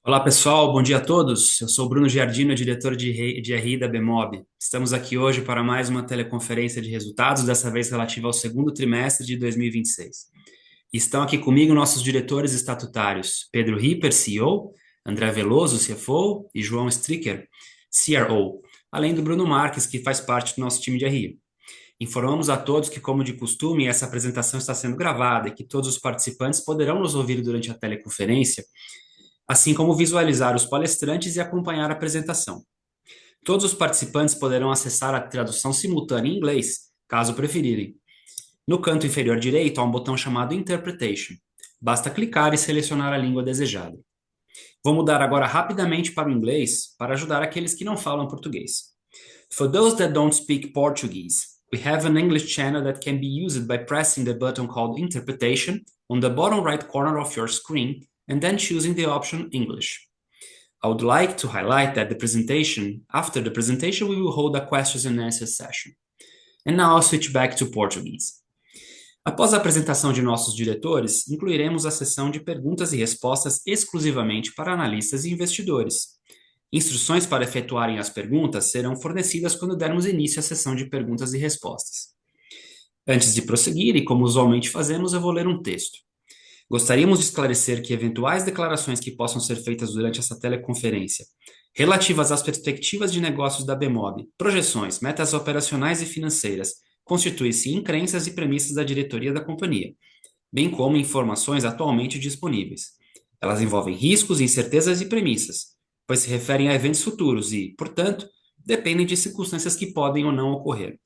Olá pessoal, bom dia a todos. Eu sou o Bruno Giardino, diretor de RI da Bemob. Estamos aqui hoje para mais uma teleconferência de resultados, dessa vez relativa ao segundo trimestre de 2026. Estão aqui comigo nossos diretores estatutários, Pedro Ripper, CEO, André Veloso, CFO, e João Stricker, CRO, além do Bruno Marques, que faz parte do nosso time de RI. Informamos a todos que, como de costume, essa apresentação está sendo gravada e que todos os participantes poderão nos ouvir durante a teleconferência, assim como visualizar os palestrantes e acompanhar a apresentação. Todos os participantes poderão acessar a tradução simultânea em inglês, caso preferirem. No canto inferior direito há um botão chamado Interpretation. Basta clicar e selecionar a língua desejada. Vou mudar agora rapidamente para o inglês para ajudar aqueles que não falam português. For those that don't speak Portuguese, we have an English channel that can be used by pressing the button called Interpretation on the bottom right corner of your screen and then choosing the option English. I would like to highlight that after the presentation, we will hold a questions and answers session. And now I'll switch back to Portuguese. Após a apresentação de nossos diretores, incluiremos a sessão de perguntas e respostas exclusivamente para analistas e investidores. Instruções para efetuarem as perguntas serão fornecidas quando dermos início à sessão de perguntas e respostas. Antes de prosseguir, e como usualmente fazemos, eu vou ler um texto. Gostaríamos de esclarecer que eventuais declarações que possam ser feitas durante essa teleconferência, relativas às perspectivas de negócios da Bemob, projeções, metas operacionais e financeiras, constituem-se em crenças e premissas da diretoria da companhia, bem como informações atualmente disponíveis. Elas envolvem riscos, incertezas e premissas, pois se referem a eventos futuros e, portanto, dependem de circunstâncias que podem ou não ocorrer.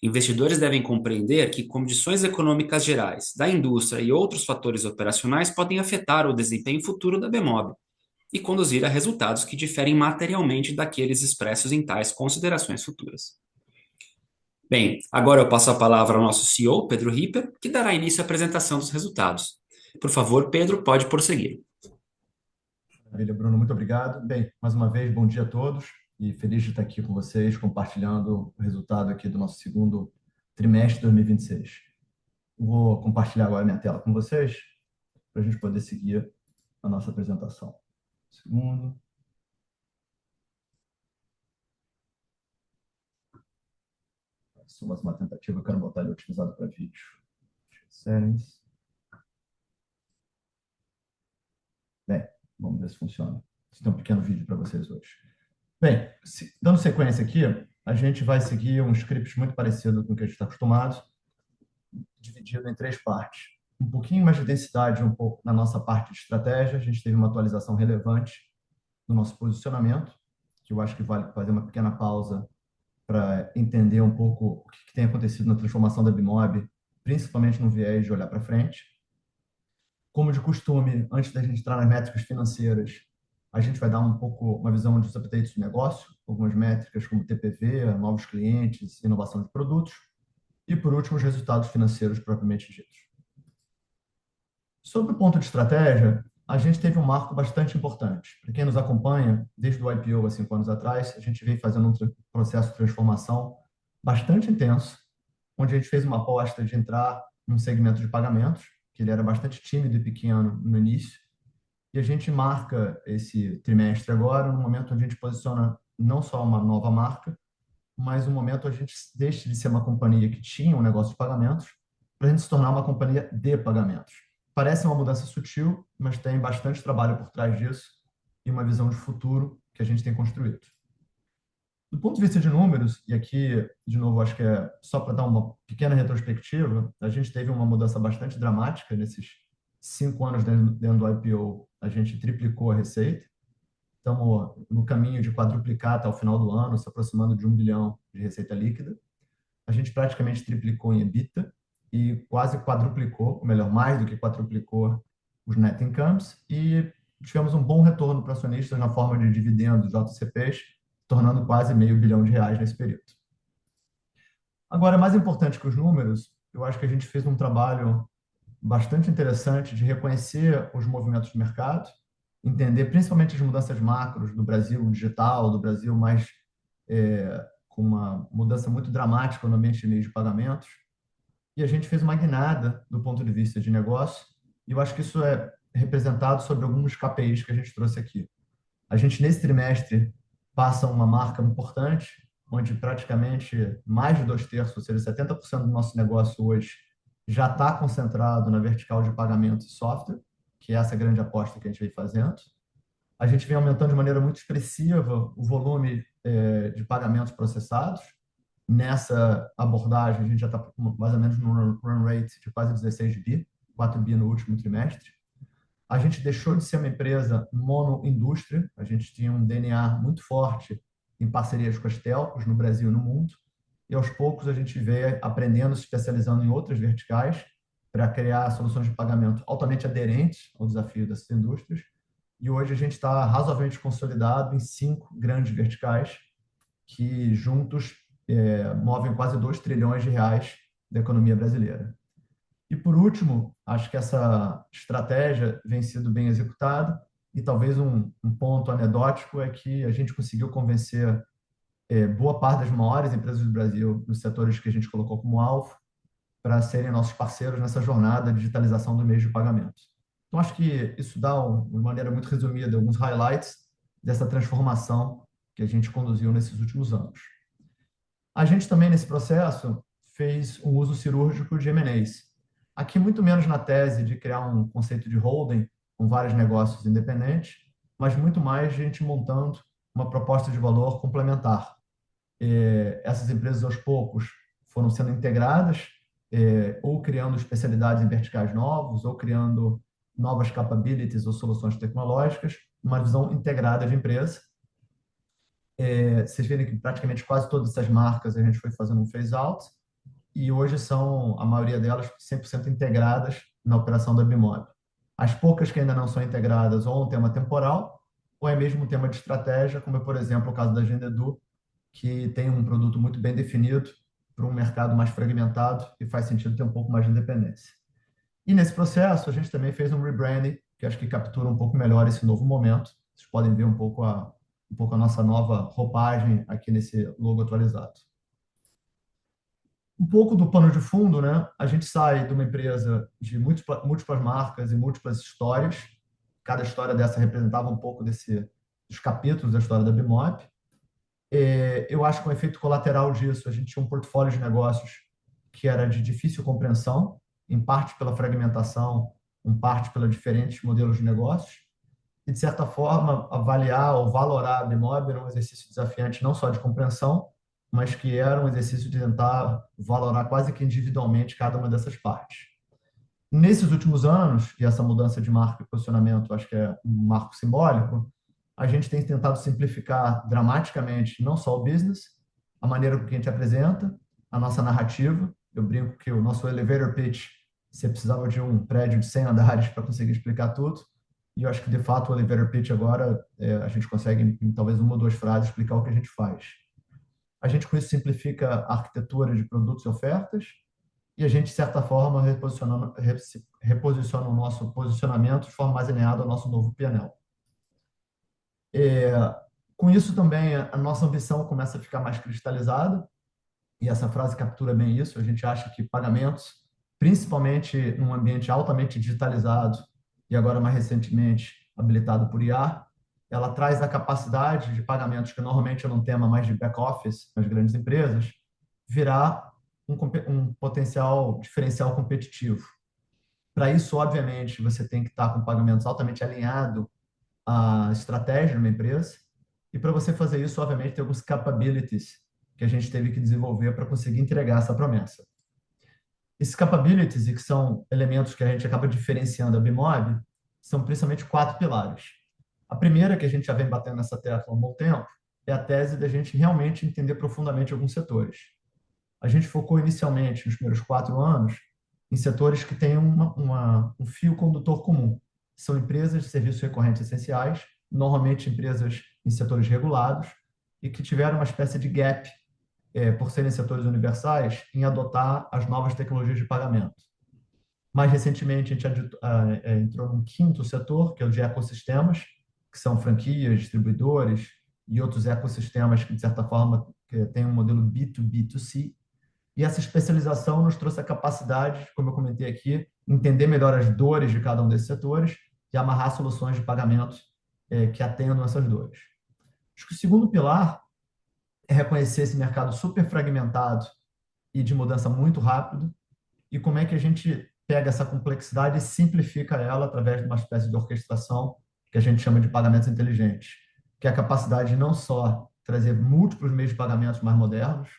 Investidores devem compreender que condições econômicas gerais, da indústria e outros fatores operacionais podem afetar o desempenho futuro da Bemob e conduzir a resultados que diferem materialmente daqueles expressos em tais considerações futuras. Bem, agora eu passo a palavra ao nosso CEO, Pedro Ripper, que dará início à apresentação dos resultados. Por favor, Pedro, pode prosseguir. Maravilha, Bruno, muito obrigado. Bem, mais uma vez, bom dia a todos e feliz de estar aqui com vocês, compartilhando o resultado aqui do nosso segundo trimestre de 2026. Vou compartilhar agora minha tela com vocês para a gente poder seguir a nossa apresentação. Segundo. Só mais uma tentativa, eu quero botar ele otimizado para vídeo. Settings. Bem, vamos ver se funciona. Tem um pequeno vídeo para vocês hoje. Bem, dando sequência aqui, a gente vai seguir um script muito parecido com o que a gente está acostumado, dividido em três partes. Um pouquinho mais de densidade um pouco na nossa parte de estratégia. A gente teve uma atualização relevante no nosso posicionamento, que eu acho que vale fazer uma pequena pausa para entender um pouco o que tem acontecido na transformação da Bemob, principalmente no viés de olhar para frente. Como de costume, antes da gente entrar nas métricas financeiras, a gente vai dar um pouco uma visão dos updates do negócio, algumas métricas como TPV, novos clientes, inovação de produtos, e por último, os resultados financeiros propriamente ditos. Sobre o ponto de estratégia, a gente teve um marco bastante importante. Para quem nos acompanha, desde o IPO há 5 anos atrás, a gente vem fazendo um processo de transformação bastante intenso, onde a gente fez uma aposta de entrar num segmento de pagamentos, que ele era bastante tímido e pequeno no início, e a gente marca esse trimestre agora no momento onde a gente posiciona não só uma nova marca, mas um momento onde a gente deixa de ser uma companhia que tinha um negócio de pagamentos para a gente se tornar uma companhia de pagamentos. Parece uma mudança sutil, mas tem bastante trabalho por trás disso e uma visão de futuro que a gente tem construído. Do ponto de vista de números, e aqui, de novo, acho que é só para dar uma pequena retrospectiva, a gente teve uma mudança bastante dramática nesses 5 anos dentro do IPO. A gente triplicou a receita. Estamos no caminho de quadruplicar até o final do ano, se aproximando de 1 bilhão de receita líquida. A gente praticamente triplicou em EBITDA e quase quadruplicou, ou melhor, mais do que quadruplicou os net incomes, e tivemos um bom retorno para acionistas na forma de dividendos, JCPs, tornando quase meio bilhão de reais nesse período. Agora, mais importante que os números, eu acho que a gente fez um trabalho bastante interessante de reconhecer os movimentos de mercado, entender principalmente as mudanças macros do Brasil digital, do Brasil mais com uma mudança muito dramática no ambiente de meios de pagamentos. E a gente fez uma guinada do ponto de vista de negócio, e eu acho que isso é representado sobre alguns KPIs que a gente trouxe aqui. A gente, nesse trimestre, passa uma marca importante, onde praticamente mais de dois terços, ou seja, 70% do nosso negócio hoje, já está concentrado na vertical de pagamento e software, que é essa grande aposta que a gente vem fazendo. A gente vem aumentando de maneira muito expressiva o volume de pagamentos processados. Nessa abordagem, a gente já está mais ou menos no run rate de quase 16 bi, 4 bi no último trimestre. A gente deixou de ser uma empresa monoindústria, a gente tinha um DNA muito forte em parcerias com as telcos no Brasil e no mundo, e aos poucos a gente veio aprendendo, se especializando em outras verticais para criar soluções de pagamento altamente aderentes ao desafio dessas indústrias. E hoje a gente está razoavelmente consolidado em 5 grandes verticais que juntos movem quase 2 trilhões de reais da economia brasileira. E por último, acho que essa estratégia vem sendo bem executada e talvez um ponto anedótico é que a gente conseguiu convencer boa parte das maiores empresas do Brasil nos setores que a gente colocou como alvo para serem nossos parceiros nessa jornada de digitalização do meio de pagamento. Então, acho que isso dá, de maneira muito resumida, alguns highlights dessa transformação que a gente conduziu nesses últimos anos. A gente também, nesse processo, fez um uso cirúrgico de M&As. Aqui, muito menos na tese de criar um conceito de holding com vários negócios independentes, mas muito mais gente montando uma proposta de valor complementar. Essas empresas, aos poucos, foram sendo integradas, ou criando especialidades em verticais novos, ou criando novas capabilities ou soluções tecnológicas, uma visão integrada de empresa. Vocês verem que praticamente quase todas essas marcas a gente foi fazendo um phase-out, e hoje são, a maioria delas, 100% integradas na operação da Bimob. As poucas que ainda não são integradas, ou um tema temporal, ou é mesmo um tema de estratégia, como é, por exemplo, o caso da Agendedu, que tem um produto muito bem definido para um mercado mais fragmentado e faz sentido ter um pouco mais de independência. E nesse processo, a gente também fez um rebranding, que acho que captura um pouco melhor esse novo momento. Vocês podem ver um pouco a nossa nova roupagem aqui nesse logo atualizado. Um pouco do pano de fundo, né? A gente sai de uma empresa de múltiplas marcas e múltiplas histórias. Cada história dessa representava um pouco dos capítulos da história da Bimob. Eu acho que um efeito colateral disso, a gente tinha um portfólio de negócios que era de difícil compreensão, em parte pela fragmentação, em parte pelos diferentes modelos de negócios. E, de certa forma, avaliar ou valorar a Bimob era um exercício desafiante não só de compreensão, mas que era um exercício de tentar valorar quase que individualmente cada uma dessas partes. Nesses últimos anos, e essa mudança de marca e posicionamento acho que é um marco simbólico, a gente tem tentado simplificar dramaticamente não só o business, a maneira com que a gente apresenta, a nossa narrativa. Eu brinco que o nosso elevator pitch, você precisava de um prédio de 100 andares para conseguir explicar tudo. E eu acho que, de fato, o elevator pitch agora, a gente consegue, em talvez uma ou duas frases, explicar o que a gente faz. A gente, com isso, simplifica a arquitetura de produtos e ofertas e a gente, de certa forma, reposiciona o nosso posicionamento de forma mais alinhada ao nosso novo P&L. Com isso, também, a nossa ambição começa a ficar mais cristalizada e essa frase captura bem isso. A gente acha que pagamentos, principalmente num ambiente altamente digitalizado e agora, mais recentemente, habilitado por IA, ela traz a capacidade de pagamentos, que normalmente é um tema mais de back-office nas grandes empresas, virar um potencial diferencial competitivo. Para isso, obviamente, você tem que estar com pagamentos altamente alinhado à estratégia de uma empresa, e para você fazer isso, obviamente, tem alguns capabilities que a gente teve que desenvolver para conseguir entregar essa promessa. Esses capabilities, e que são elementos que a gente acaba diferenciando a Bimob, são principalmente 4 pilares. A primeira, que a gente já vem batendo nessa tecla há um bom tempo, é a tese da gente realmente entender profundamente alguns setores. A gente focou inicialmente, nos primeiros 4 anos, em setores que têm um fio condutor comum. São empresas de serviços recorrentes essenciais, normalmente empresas em setores regulados, e que tiveram uma espécie de gap, por serem setores universais, em adotar as novas tecnologias de pagamento. Mais recentemente, a gente entrou num quinto setor, que é o de ecossistemas, que são franquias, distribuidores e outros ecossistemas que, de certa forma, têm um modelo B2B2C. E essa especialização nos trouxe a capacidade, como eu comentei aqui, entender melhor as dores de cada um desses setores e amarrar soluções de pagamento que atendam essas dores. Acho que o segundo pilar é reconhecer esse mercado super fragmentado e de mudança muito rápido e como é que a gente pega essa complexidade e simplifica ela através de uma espécie de orquestração que a gente chama de pagamentos inteligentes, que é a capacidade de não só trazer múltiplos meios de pagamentos mais modernos,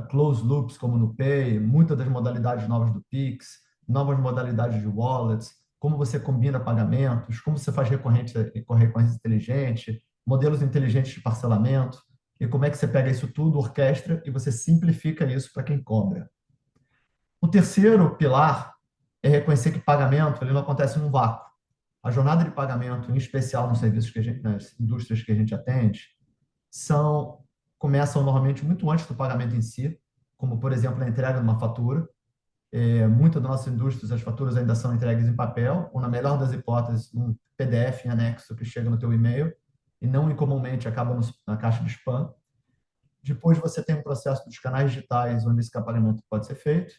closed loops como no Pay, muitas das modalidades novas do Pix, novas modalidades de wallets, como você combina pagamentos, como você faz recorrência inteligente, modelos inteligentes de parcelamento, e como é que você pega isso tudo, orquestra, e você simplifica isso para quem cobra. O terceiro pilar é reconhecer que pagamento ele não acontece num vácuo. A jornada de pagamento, em especial nos serviços que nas indústrias que a gente atende, começam normalmente muito antes do pagamento em si, como, por exemplo, a entrega de uma fatura. Muitas das nossas indústrias, as faturas ainda são entregues em papel, ou, na melhor das hipóteses, um PDF em anexo que chega no teu e-mail, e não incomumente acaba na caixa de spam. Depois você tem um processo dos canais digitais, onde esse pagamento pode ser feito.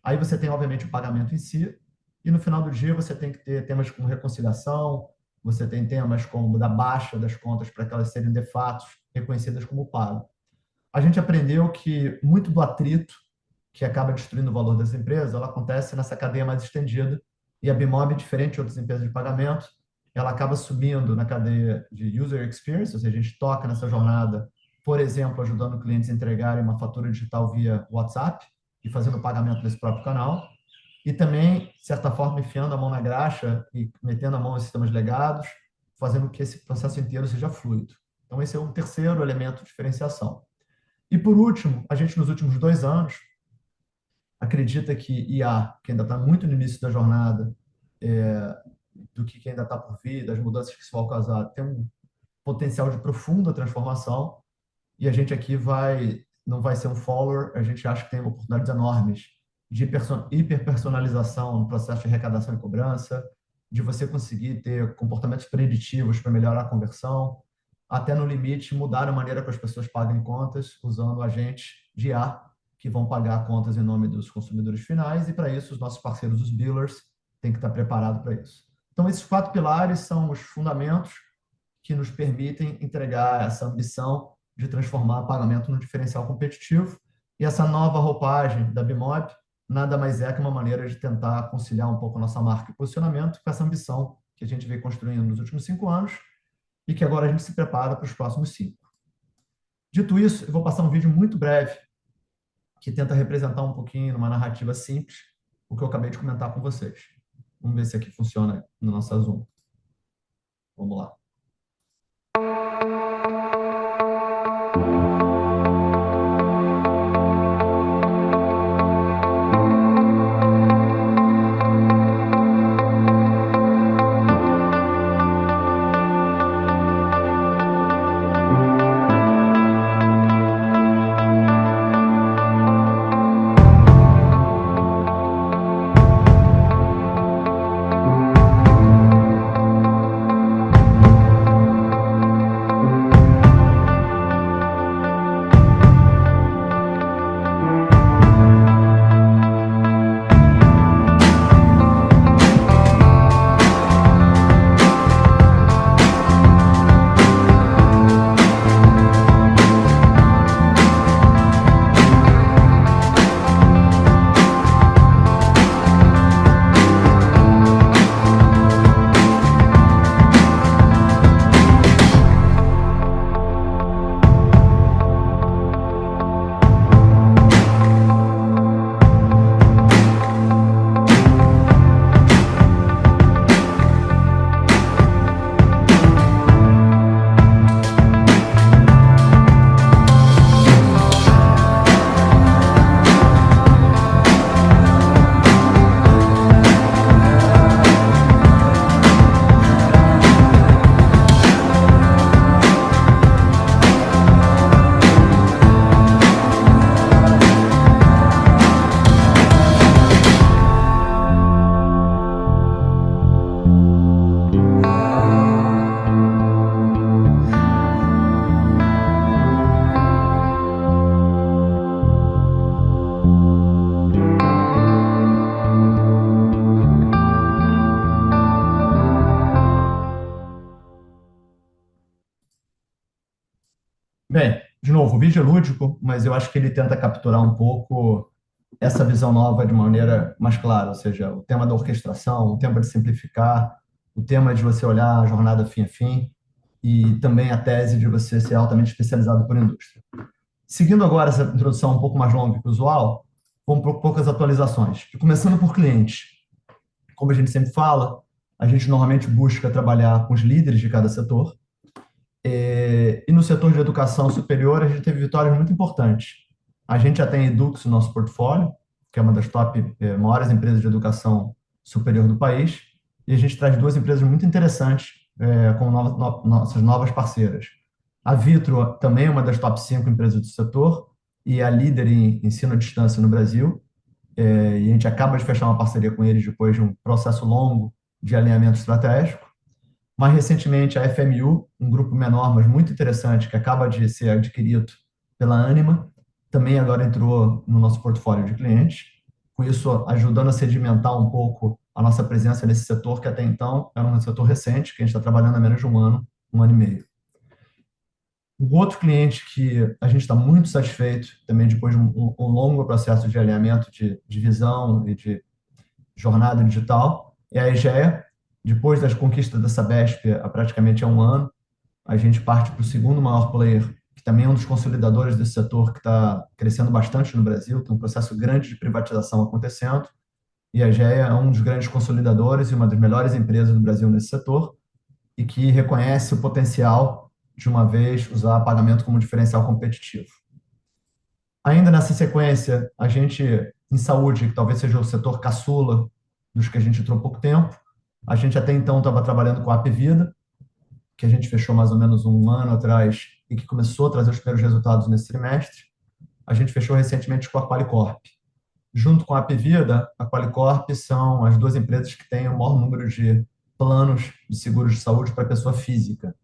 Aí você tem, obviamente, o pagamento em si, e no final do dia você tem que ter temas como reconciliação, você tem temas como da baixa das contas para que elas serem de fato reconhecidas como pago. A gente aprendeu que muito do atrito que acaba destruindo o valor das empresas, ela acontece nessa cadeia mais estendida, e a Bimob, diferente de outras empresas de pagamento, ela acaba subindo na cadeia de user experience, ou seja, a gente toca nessa jornada, por exemplo, ajudando clientes a entregarem uma fatura digital via WhatsApp e fazendo o pagamento nesse próprio canal, e também, de certa forma, enfiando a mão na graxa e metendo a mão em sistemas legados, fazendo com que esse processo inteiro seja fluido. Então, esse é um terceiro elemento de diferenciação. E, por último, a gente, nos últimos 2 anos, acredita que IA, que ainda está muito no início da jornada, do que ainda está por vir, das mudanças que se vão causar, tem um potencial de profunda transformação, e a gente aqui não vai ser um follower, a gente acha que tem oportunidades enormes de hiperpersonalização no processo de arrecadação e cobrança, de você conseguir ter comportamentos preditivos para melhorar a conversão, até no limite mudar a maneira que as pessoas pagam contas usando agentes de IA que vão pagar contas em nome dos consumidores finais, e para isso os nossos parceiros, os billers, têm que estar preparados para isso. Então, esses 4 pilares são os fundamentos que nos permitem entregar essa ambição de transformar pagamento num diferencial competitivo, e essa nova roupagem da Bimob nada mais é que uma maneira de tentar conciliar um pouco a nossa marca e posicionamento com essa ambição que a gente veio construindo nos últimos 5 anos e que agora a gente se prepara para os próximos 5. Dito isso, eu vou passar um vídeo muito breve que tenta representar um pouquinho, numa narrativa simples, o que eu acabei de comentar com vocês. Vamos ver se aqui funciona no nosso Zoom. Vamos lá. Bem, de novo, o vídeo é lúdico, mas eu acho que ele tenta capturar um pouco essa visão nova de maneira mais clara, ou seja, o tema da orquestração, o tema de simplificar, o tema de você olhar a jornada fim a fim e também a tese de você ser altamente especializado por indústria. Seguindo agora essa introdução um pouco mais longa que o usual, vamos para poucas atualizações. E começando por clientes. Como a gente sempre fala, a gente normalmente busca trabalhar com os líderes de cada setor. E no setor de educação superior, a gente teve vitórias muito importantes. A gente já tem a Edux no nosso portfólio, que é uma das top maiores empresas de educação superior do país, e a gente traz duas empresas muito interessantes como nossas novas parceiras. A Vitro também é uma das top 5 empresas do setor e é a líder em ensino à distância no Brasil. E a gente acaba de fechar uma parceria com eles depois de um processo longo de alinhamento estratégico. Mais recentemente, a FMU, um grupo menor, mas muito interessante, que acaba de ser adquirido pela Anima, também agora entrou no nosso portfólio de clientes, com isso ajudando a sedimentar um pouco a nossa presença nesse setor, que até então era um setor recente, que a gente está trabalhando há menos de um ano e meio. Um outro cliente que a gente está muito satisfeito, também depois de um longo processo de alinhamento de visão e de jornada digital, é a EGEA. Depois das conquistas da Sabesp, há praticamente há um ano, a gente parte para o segundo maior player, que também é um dos consolidadores desse setor, que está crescendo bastante no Brasil, tem um processo grande de privatização acontecendo, e a EGEA é um dos grandes consolidadores e uma das melhores empresas do Brasil nesse setor, e que reconhece o potencial de uma vez usar pagamento como diferencial competitivo. Ainda nessa sequência, a gente, em saúde, que talvez seja o setor caçula dos que a gente entrou há pouco tempo, a gente até então estava trabalhando com a Apvida, que a gente fechou mais ou menos um ano atrás e que começou a trazer os primeiros resultados nesse trimestre. A gente fechou recentemente com a Qualicorp. Junto com a Apvida, a Qualicorp são as duas empresas que têm o maior número de planos de seguros de saúde para pessoa física.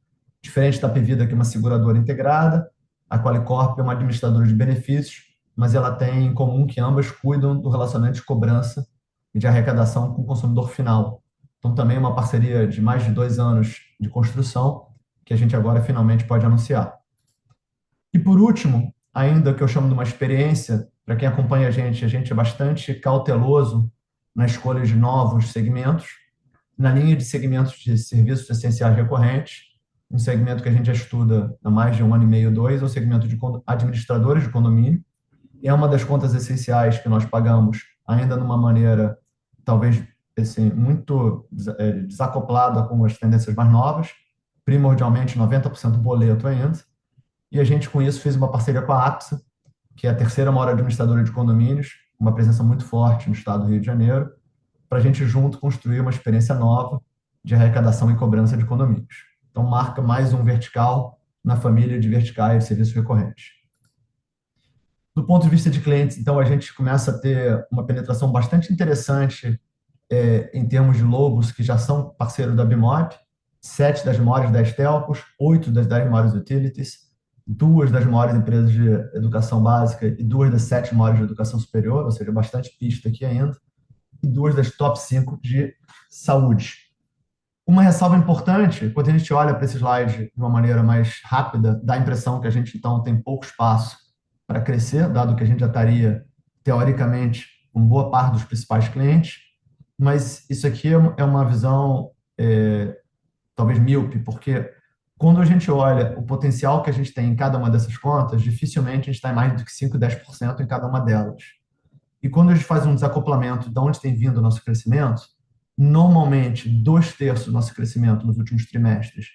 Diferente da Apvida, que é uma seguradora integrada, a Qualicorp é uma administradora de benefícios, mas ela tem em comum que ambas cuidam do relacionamento de cobrança e de arrecadação com o consumidor final. Então, também é uma parceria de mais de 2 anos de construção que a gente agora finalmente pode anunciar. E por último, ainda que eu chamo de uma experiência, para quem acompanha a gente é bastante cauteloso na escolha de novos segmentos, na linha de segmentos de serviços essenciais recorrentes, um segmento que a gente já estuda há mais de um ano e meio, dois, é o segmento de administradores de condomínio. É uma das contas essenciais que nós pagamos ainda de uma maneira talvez assim, muito desacoplada com as tendências mais novas, primordialmente 90% boleto ainda. E a gente, com isso, fez uma parceria com a AXA, que é a terceira maior administradora de condomínios, uma presença muito forte no estado do Rio de Janeiro, para a gente junto construir uma experiência nova de arrecadação e cobrança de condomínios. Então, marca mais um vertical na família de verticais de serviços recorrentes. Do ponto de vista de clientes, então, a gente começa a ter uma penetração bastante interessante em termos de logos que já são parceiros da Bimob, 7 das maiores 10 telcos, 8 das 10 maiores utilities, 2 das maiores empresas de educação básica e 2 das 7 maiores de educação superior, ou seja, bastante pista aqui ainda, e 2 das top 5 de saúde. Uma ressalva importante, quando a gente olha para esse slide de uma maneira mais rápida, dá a impressão que a gente, então, tem pouco espaço para crescer, dado que a gente já estaria, teoricamente, com boa parte dos principais clientes, mas isso aqui é uma visão talvez míope, porque quando a gente olha o potencial que a gente tem em cada uma dessas contas, dificilmente a gente está em mais do que 5, 10% em cada uma delas. E quando a gente faz um desacoplamento de onde tem vindo o nosso crescimento, normalmente 2/3 do nosso crescimento nos últimos trimestres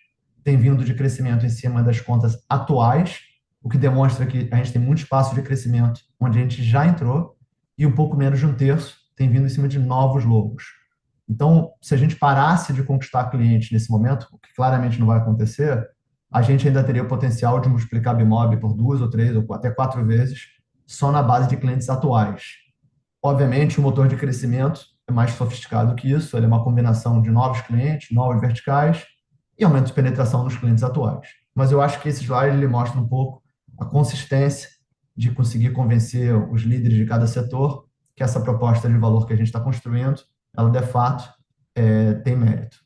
tem vindo de crescimento em cima das contas atuais, o que demonstra que a gente tem muito espaço de crescimento onde a gente já entrou, e um pouco menos de 1/3 tem vindo em cima de novos logos. Então, se a gente parasse de conquistar clientes nesse momento, o que claramente não vai acontecer, a gente ainda teria o potencial de multiplicar a Bimob por 2 ou 3 ou até 4 vezes só na base de clientes atuais. Obviamente, o motor de crescimento é mais sofisticado que isso, ele é uma combinação de novos clientes, novos verticais e aumento de penetração nos clientes atuais. Mas eu acho que esse slide ele mostra um pouco a consistência de conseguir convencer os líderes de cada setor que essa proposta de valor que a gente está construindo, ela de fato tem mérito.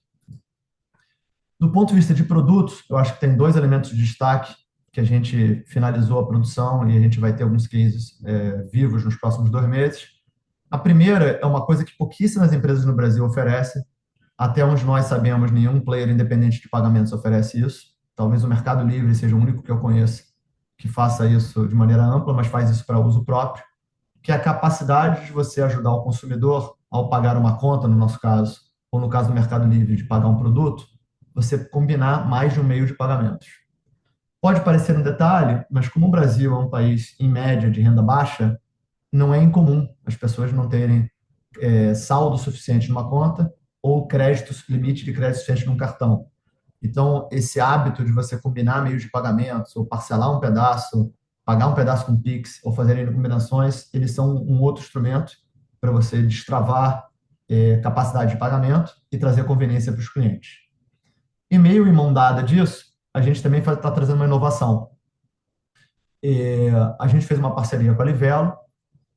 Do ponto de vista de produtos, eu acho que tem 2 elementos de destaque que a gente finalizou a produção e a gente vai ter alguns cases vivos nos próximos 2 meses. A primeira é uma coisa que pouquíssimas empresas no Brasil oferecem. Até onde nós sabemos, nenhum player independente de pagamentos oferece isso. Talvez o Mercado Livre seja o único que eu conheço que faça isso de maneira ampla, mas faz isso para uso próprio, que é a capacidade de você ajudar o consumidor ao pagar uma conta, no nosso caso, ou no caso do Mercado Livre, de pagar um produto, você combinar mais de um meio de pagamentos. Pode parecer um detalhe, mas como o Brasil é um país, em média, de renda baixa, não é incomum as pessoas não terem saldo suficiente numa conta ou limite de crédito suficiente num cartão. Então, esse hábito de você combinar meios de pagamentos, ou parcelar um pedaço, pagar um pedaço com Pix, ou fazer combinações, eles são um outro instrumento para você destravar capacidade de pagamento e trazer conveniência para os clientes. E meio em mão dada disso, a gente também está trazendo uma inovação. A gente fez uma parceria com a Livelo,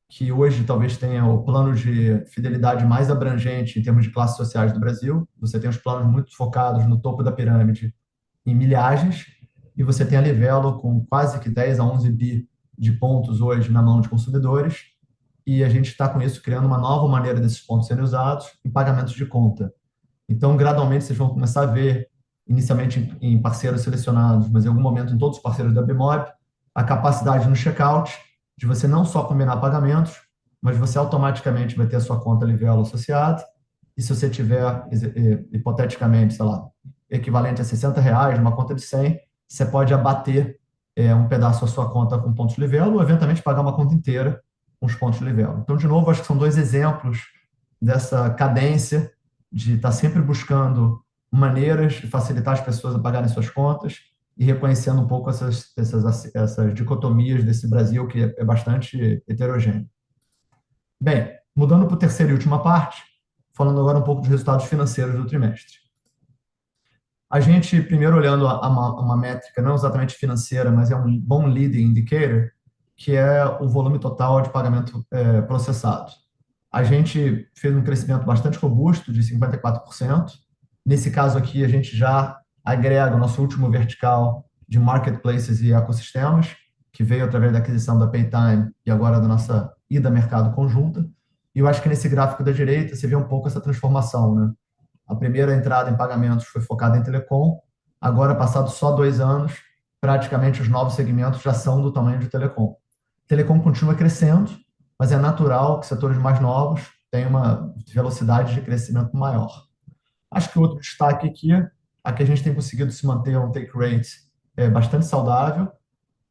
que hoje talvez tenha o plano de fidelidade mais abrangente em termos de classes sociais do Brasil. Você tem os planos muito focados no topo da pirâmide em milhagens, e você tem a Livelo com quase que 10 a 11 bi de pontos hoje na mão de consumidores, e a gente está com isso criando uma nova maneira desses pontos serem usados em pagamentos de conta. Então, gradualmente, vocês vão começar a ver, inicialmente em parceiros selecionados, mas em algum momento em todos os parceiros da Bmob, a capacidade no checkout de você não só combinar pagamentos, mas você automaticamente vai ter a sua conta Livelo associada, e se você tiver, hipoteticamente, sei lá, equivalente a R$ 60 numa conta de 100, você pode abater um pedaço da sua conta com pontos Livelo ou, eventualmente, pagar uma conta inteira com os pontos Livelo. Então, de novo, acho que são dois exemplos dessa cadência de estar sempre buscando maneiras de facilitar as pessoas a pagarem suas contas e reconhecendo um pouco essas dicotomias desse Brasil que é bastante heterogêneo. Bem, mudando para a terceira e última parte, falando agora um pouco dos resultados financeiros do trimestre. A gente, primeiro olhando uma métrica não exatamente financeira, mas é um bom leading indicator, que é o volume total de pagamento processado. A gente fez um crescimento bastante robusto, de 54%. Nesse caso aqui, a gente já agrega o nosso último vertical de marketplaces e ecossistemas, que veio através da aquisição da Paytime e agora da nossa ida mercado conjunta. E eu acho que nesse gráfico da direita você vê um pouco essa transformação, né? A primeira entrada em pagamentos foi focada em telecom. Agora, passados só 2 anos, praticamente os novos segmentos já são do tamanho de telecom. Telecom continua crescendo, mas é natural que setores mais novos tenham uma velocidade de crescimento maior. Acho que outro destaque aqui é que a gente tem conseguido se manter um take rate bastante saudável.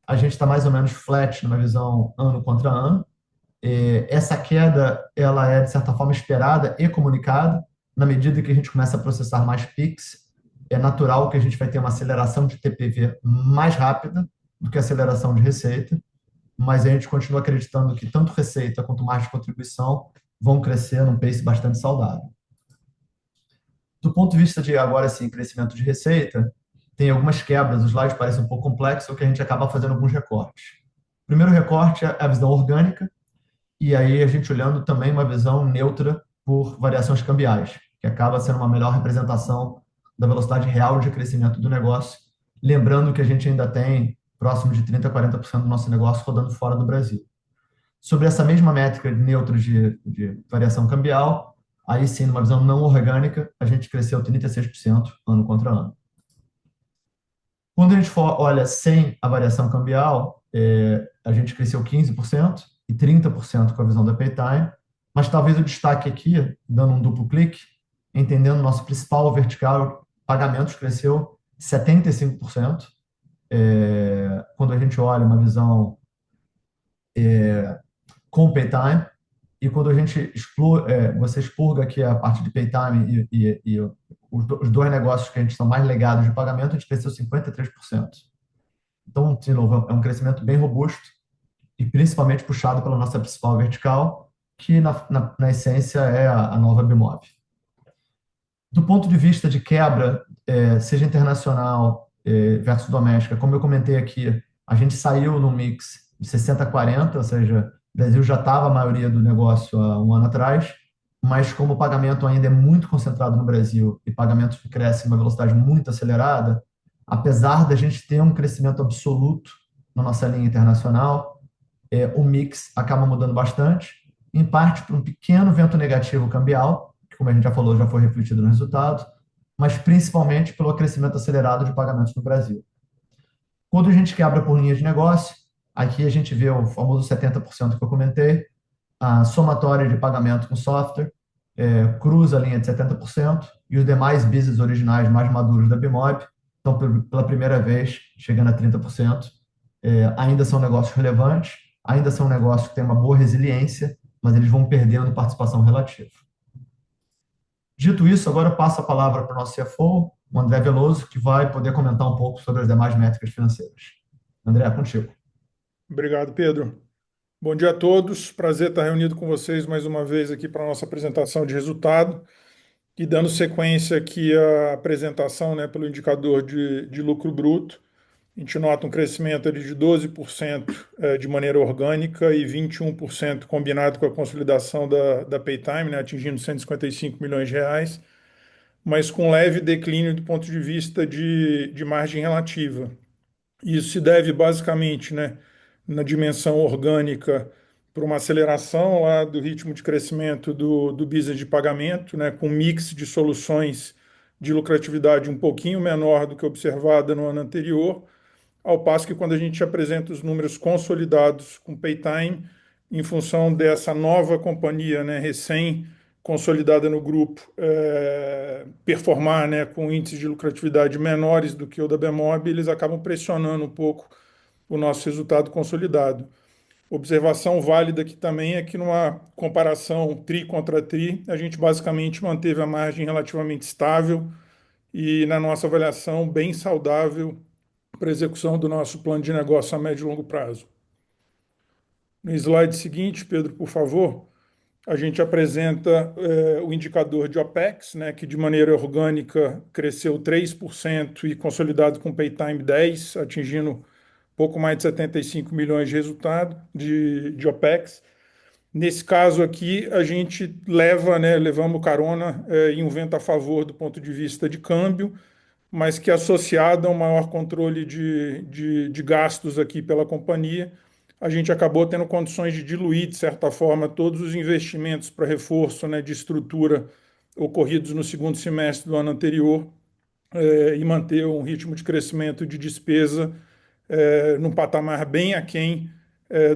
A gente está mais ou menos flat numa visão ano contra ano. Essa queda ela é, de certa forma, esperada e comunicada. Na medida que a gente começa a processar mais Pix, é natural que a gente vai ter uma aceleração de TPV mais rápida do que a aceleração de receita, mas a gente continua acreditando que tanto receita quanto margem de contribuição vão crescer num pace bastante saudável. Do ponto de vista de, agora sim, crescimento de receita, tem algumas quebras, o slide parece um pouco complexo, o que a gente acaba fazendo alguns recortes. O primeiro recorte é a visão orgânica, e aí a gente olhando também uma visão neutra por variações cambiais, que acaba sendo uma melhor representação da velocidade real de crescimento do negócio, lembrando que a gente ainda tem próximo de 30% a 40% do nosso negócio rodando fora do Brasil. Sobre essa mesma métrica neutra de variação cambial, aí sim, numa visão não orgânica, a gente cresceu 36% ano contra ano. Quando a gente olha sem a variação cambial, a gente cresceu 15% e 30% com a visão da Paytime, mas talvez o destaque aqui, dando um duplo clique, entendendo o nosso principal vertical, pagamentos cresceu 75%. Quando a gente olha uma visão com Paytime, e quando a gente você expurga aqui a parte de Paytime e os dois negócios que a gente são mais legados de pagamento, a gente cresceu 53%. Então, de novo, é um crescimento bem robusto e principalmente puxado pela nossa principal vertical, que na essência é a nova Bmob. Do ponto de vista de quebra, seja internacional versus doméstica, como eu comentei aqui, a gente saiu no mix de 60-40, ou seja, o Brasil já estava a maioria do negócio há um ano atrás, mas como o pagamento ainda é muito concentrado no Brasil e pagamentos que crescem em uma velocidade muito acelerada, apesar da gente ter um crescimento absoluto na nossa linha internacional, o mix acaba mudando bastante, em parte por um pequeno vento negativo cambial, que, como a gente já falou, já foi refletido no resultado, mas principalmente pelo crescimento acelerado de pagamentos no Brasil. Quando a gente quebra por linha de negócio, aqui a gente vê o famoso 70% que eu comentei, a somatória de pagamento com software, cruza a linha de 70%, e os demais business originais mais maduros da Bimob estão pela primeira vez chegando a 30%. Ainda são negócios relevantes, ainda são negócios que têm uma boa resiliência, mas eles vão perdendo participação relativa. Dito isso, agora eu passo a palavra para o nosso CFO, o André Veloso, que vai poder comentar um pouco sobre as demais métricas financeiras. André, contigo. Obrigado, Pedro. Bom dia a todos. Prazer estar reunido com vocês mais uma vez aqui para a nossa apresentação de resultado. E dando sequência aqui à apresentação, né, pelo indicador de lucro bruto, a gente nota um crescimento ali de 12% de maneira orgânica e 21% combinado com a consolidação da Paytime, né, atingindo 155 milhões de reais, mas com leve declínio do ponto de vista de margem relativa. Isso se deve basicamente, né, na dimensão orgânica, por uma aceleração lá do ritmo de crescimento do business de pagamento, né, com um mix de soluções de lucratividade um pouquinho menor do que observada no ano anterior, ao passo que quando a gente apresenta os números consolidados com Paytime, em função dessa nova companhia, né, recém-consolidada no grupo, performar, né, com índices de lucratividade menores do que o da Bemob, eles acabam pressionando um pouco o nosso resultado consolidado. Observação válida aqui também é que numa comparação tri contra tri, a gente basicamente manteve a margem relativamente estável e, na nossa avaliação, bem saudável para a execução do nosso plano de negócio a médio e longo prazo. No slide seguinte, Pedro, por favor, a gente apresenta o indicador de OPEX, né, que de maneira orgânica cresceu 3% e consolidado com Paytime 10%, atingindo pouco mais de 75 milhões de resultado de OPEX. Nesse caso aqui, a gente levamos carona em um vento a favor do ponto de vista de câmbio, mas que associado a um maior controle de gastos aqui pela companhia, a gente acabou tendo condições de diluir, de certa forma, todos os investimentos para reforço, né, de estrutura ocorridos no segundo semestre do ano anterior e manter um ritmo de crescimento de despesa num patamar bem aquém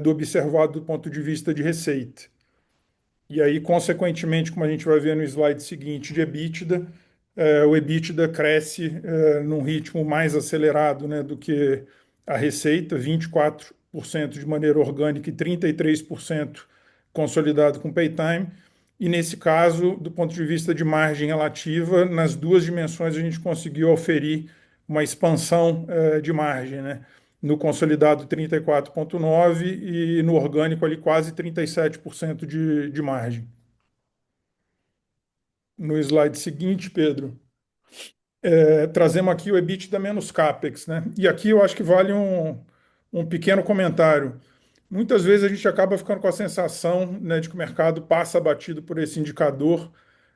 do observado do ponto de vista de receita. E aí, consequentemente, como a gente vai ver no slide seguinte de EBITDA, o EBITDA cresce num ritmo mais acelerado, né, do que a receita, 24% de maneira orgânica e 33% consolidado com Paytime. E nesse caso, do ponto de vista de margem relativa, nas duas dimensões a gente conseguiu oferir uma expansão de margem, né? No consolidado 34,9% e no orgânico ali quase 37% de margem. No slide seguinte, Pedro, trazemos aqui o EBITDA menos CAPEX, né? E aqui eu acho que vale um pequeno comentário. Muitas vezes a gente acaba ficando com a sensação, né, de que o mercado passa batido por esse indicador,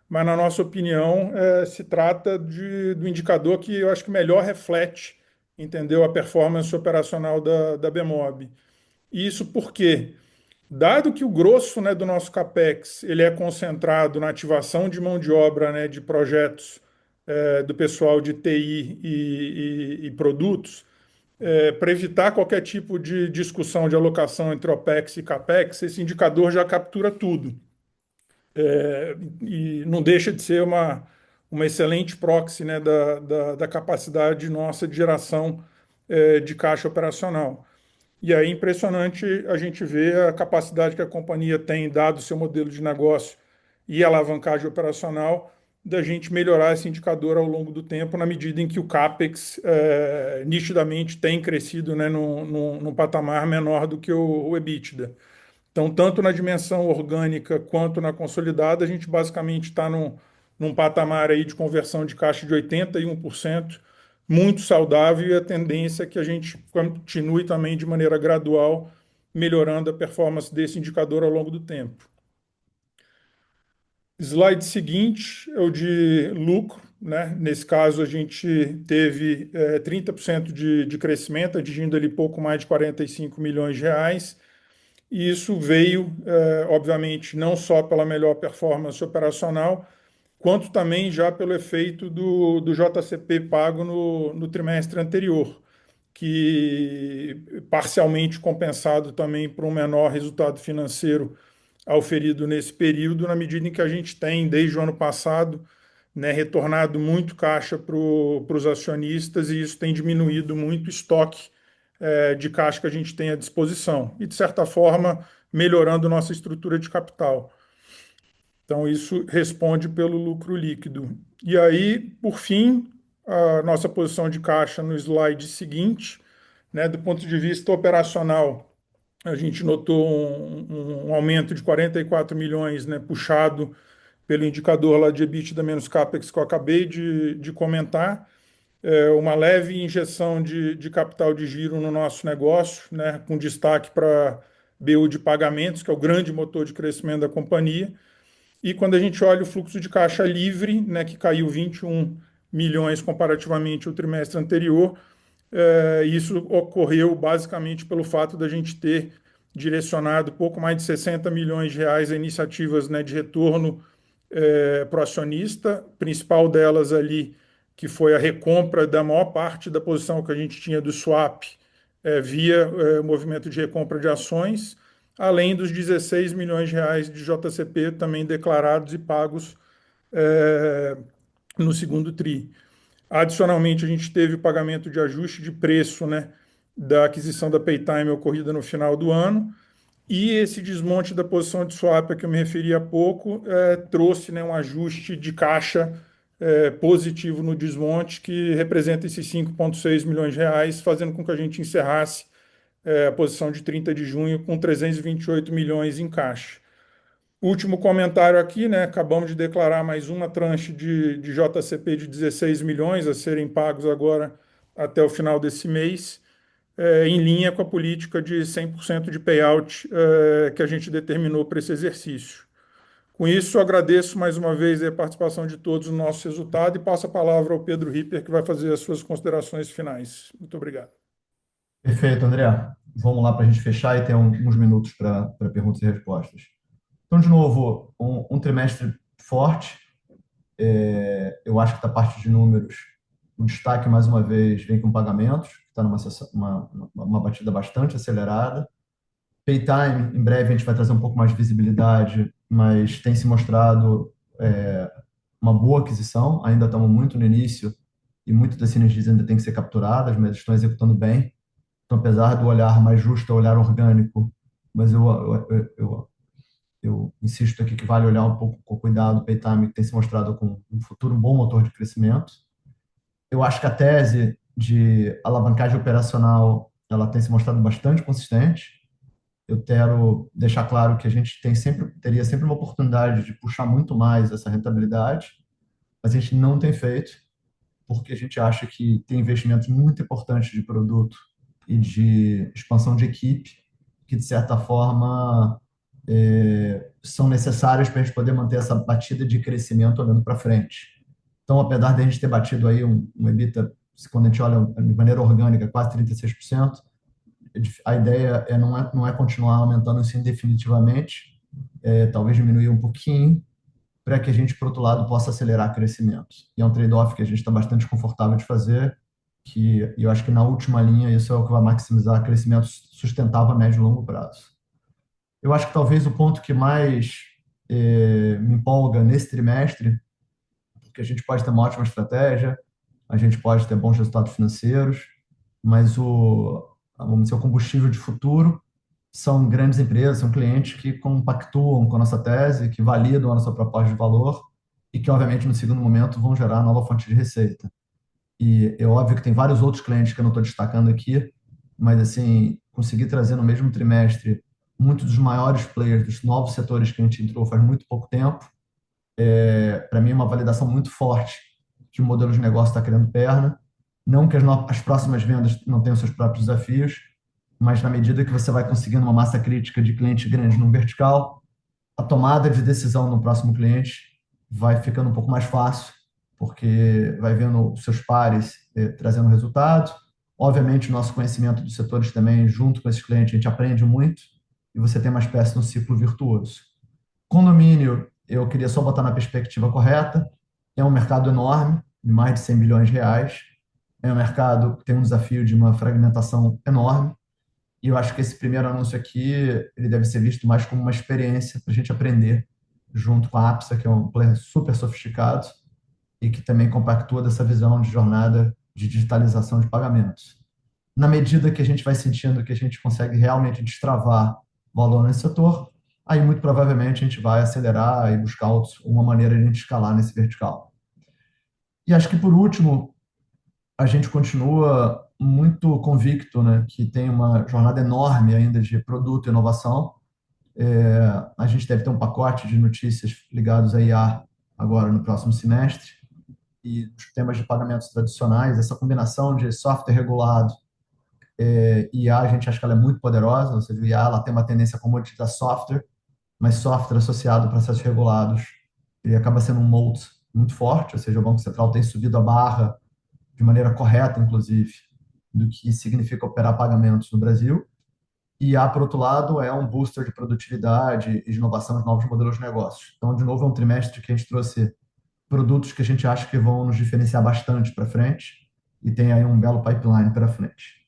mas na nossa opinião se trata do indicador que eu acho que melhor reflete, entendeu, a performance operacional da Bemob. Isso porque, dado que o grosso, né, do nosso CAPEX ele é concentrado na ativação de mão de obra, né, de projetos do pessoal de TI e produtos, para evitar qualquer tipo de discussão de alocação entre OPEX e CAPEX, esse indicador já captura tudo. E não deixa de ser uma excelente proxy, né, da capacidade nossa de geração de caixa operacional. E aí, impressionante a gente vê a capacidade que a companhia tem, dado o seu modelo de negócio e alavancagem operacional, da gente melhorar esse indicador ao longo do tempo, na medida em que o CAPEX nitidamente tem crescido, né, num patamar menor do que o EBITDA. Então, tanto na dimensão orgânica quanto na consolidada, a gente basicamente está num patamar aí de conversão de caixa de 81%, muito saudável, e a tendência é que a gente continue também de maneira gradual melhorando a performance desse indicador ao longo do tempo. Slide seguinte é o de lucro, né? Nesse caso, a gente teve 30% de crescimento, atingindo ali pouco mais de 45 milhões de reais. E isso veio, obviamente, não só pela melhor performance operacional, quanto também já pelo efeito do JCP pago no trimestre anterior, que parcialmente compensado também por um menor resultado financeiro auferido nesse período, na medida em que a gente tem, desde o ano passado, né, retornado muito caixa para os acionistas e isso tem diminuído muito o estoque de caixa que a gente tem à disposição e, de certa forma, melhorando nossa estrutura de capital. Então, isso responde pelo lucro líquido. E aí, por fim, a nossa posição de caixa no slide seguinte, né, do ponto de vista operacional, a gente notou um aumento de 44 milhões, né, puxado pelo indicador lá de EBITDA menos CAPEX que eu acabei de comentar, uma leve injeção de capital de giro no nosso negócio, né, com destaque para BU de pagamentos, que é o grande motor de crescimento da companhia. E quando a gente olha o fluxo de caixa livre, né, que caiu 21 milhões comparativamente ao trimestre anterior, isso ocorreu basicamente pelo fato da gente ter direcionado pouco mais de 60 milhões de reais a iniciativas, né, de retorno para o acionista, principal delas ali, que foi a recompra da maior parte da posição que a gente tinha do swap via movimento de recompra de ações, além dos 16 milhões de reais de JCP também declarados e pagos no segundo TRI. Adicionalmente, a gente teve o pagamento de ajuste de preço, né, da aquisição da Paytime ocorrida no final do ano, e esse desmonte da posição de swap a que eu me referi há pouco trouxe, né, um ajuste de caixa positivo no desmonte, que representa esses 5,6 milhões de reais, fazendo com que a gente encerrasse a posição de 30 de junho com 328 milhões em caixa. Último comentário aqui, né? Acabamos de declarar mais uma tranche de JCP de 16 milhões a serem pagos agora até o final desse mês, em linha com a política de 100% de payout que a gente determinou para esse exercício. Com isso, agradeço mais uma vez a participação de todos no nosso resultado e passo a palavra ao Pedro Ripper, que vai fazer as suas considerações finais. Muito obrigado. Perfeito, André. Vamos lá para a gente fechar e ter uns minutos para perguntas e respostas. Então, de novo, um trimestre forte. Eu acho que da parte de números, o destaque, mais uma vez, vem com pagamentos, que está numa batida bastante acelerada. Paytime, em breve a gente vai trazer um pouco mais de visibilidade, mas tem se mostrado uma boa aquisição. Ainda estamos muito no início e muitas das sinergias ainda têm que ser capturadas, mas estão executando bem. Então, apesar do olhar mais justo, olhar orgânico, mas eu insisto aqui que vale olhar um pouco com cuidado o Paytime, que tem se mostrado com um futuro bom motor de crescimento. Eu acho que a tese de alavancagem operacional ela tem se mostrado bastante consistente. Eu quero deixar claro que a gente teria sempre uma oportunidade de puxar muito mais essa rentabilidade, mas a gente não tem feito, porque a gente acha que tem investimentos muito importantes de produto e de expansão de equipe, que, de certa forma, são necessárias para a gente poder manter essa batida de crescimento olhando para frente. Então, apesar de a gente ter batido aí um EBITDA, quando a gente olha de maneira orgânica, quase 36%, a ideia não é continuar aumentando isso indefinitivamente, talvez diminuir um pouquinho, para que a gente, por outro lado, possa acelerar crescimento. E é um trade-off que a gente está bastante confortável de fazer, que eu acho que na última linha isso é o que vai maximizar crescimento sustentável a médio e longo prazo. Eu acho que talvez o ponto que mais me empolga nesse trimestre, porque a gente pode ter uma ótima estratégia, a gente pode ter bons resultados financeiros, mas vamos dizer, o combustível de futuro são grandes empresas, são clientes que compactuam com a nossa tese, que validam a nossa proposta de valor e que, obviamente, no segundo momento vão gerar nova fonte de receita. E é óbvio que tem vários outros clientes que eu não estou destacando aqui, mas, assim, conseguir trazer no mesmo trimestre muitos dos maiores players dos novos setores que a gente entrou faz muito pouco tempo, para mim é uma validação muito forte que o modelo de negócio está criando perna. Não que as próximas vendas não tenham seus próprios desafios, mas na medida que você vai conseguindo uma massa crítica de clientes grandes no vertical, a tomada de decisão no próximo cliente vai ficando um pouco mais fácil, porque vai vendo os seus pares trazendo resultados. Obviamente, o nosso conhecimento dos setores também, junto com esses clientes, a gente aprende muito e você tem uma espécie de um ciclo virtuoso. Condomínio, eu queria só botar na perspectiva correta, é um mercado enorme, de mais de 100 bilhões de reais, é um mercado que tem um desafio de uma fragmentação enorme, e eu acho que esse primeiro anúncio aqui, ele deve ser visto mais como uma experiência para a gente aprender, junto com a APSA, que é um player super sofisticado e que também compactua dessa visão de jornada de digitalização de pagamentos. Na medida que a gente vai sentindo que a gente consegue realmente destravar valor nesse setor, aí muito provavelmente a gente vai acelerar e buscar uma maneira de a gente escalar nesse vertical. E acho que, por último, a gente continua muito convicto, né, que tem uma jornada enorme ainda de produto e inovação. A gente deve ter um pacote de notícias ligados a IA agora no próximo semestre, e os temas de pagamentos tradicionais, essa combinação de software regulado e IA, a gente acha que ela é muito poderosa, ou seja, o IA ela tem uma tendência a comoditizar software, mas software associado a processos regulados, ele acaba sendo um moat muito forte, ou seja, o Banco Central tem subido a barra de maneira correta, inclusive, do que significa operar pagamentos no Brasil. E a, por outro lado, é um booster de produtividade e de inovação de novos modelos de negócios. Então, de novo, é um trimestre que a gente trouxe produtos que a gente acha que vão nos diferenciar bastante para frente e tem aí um belo pipeline para frente.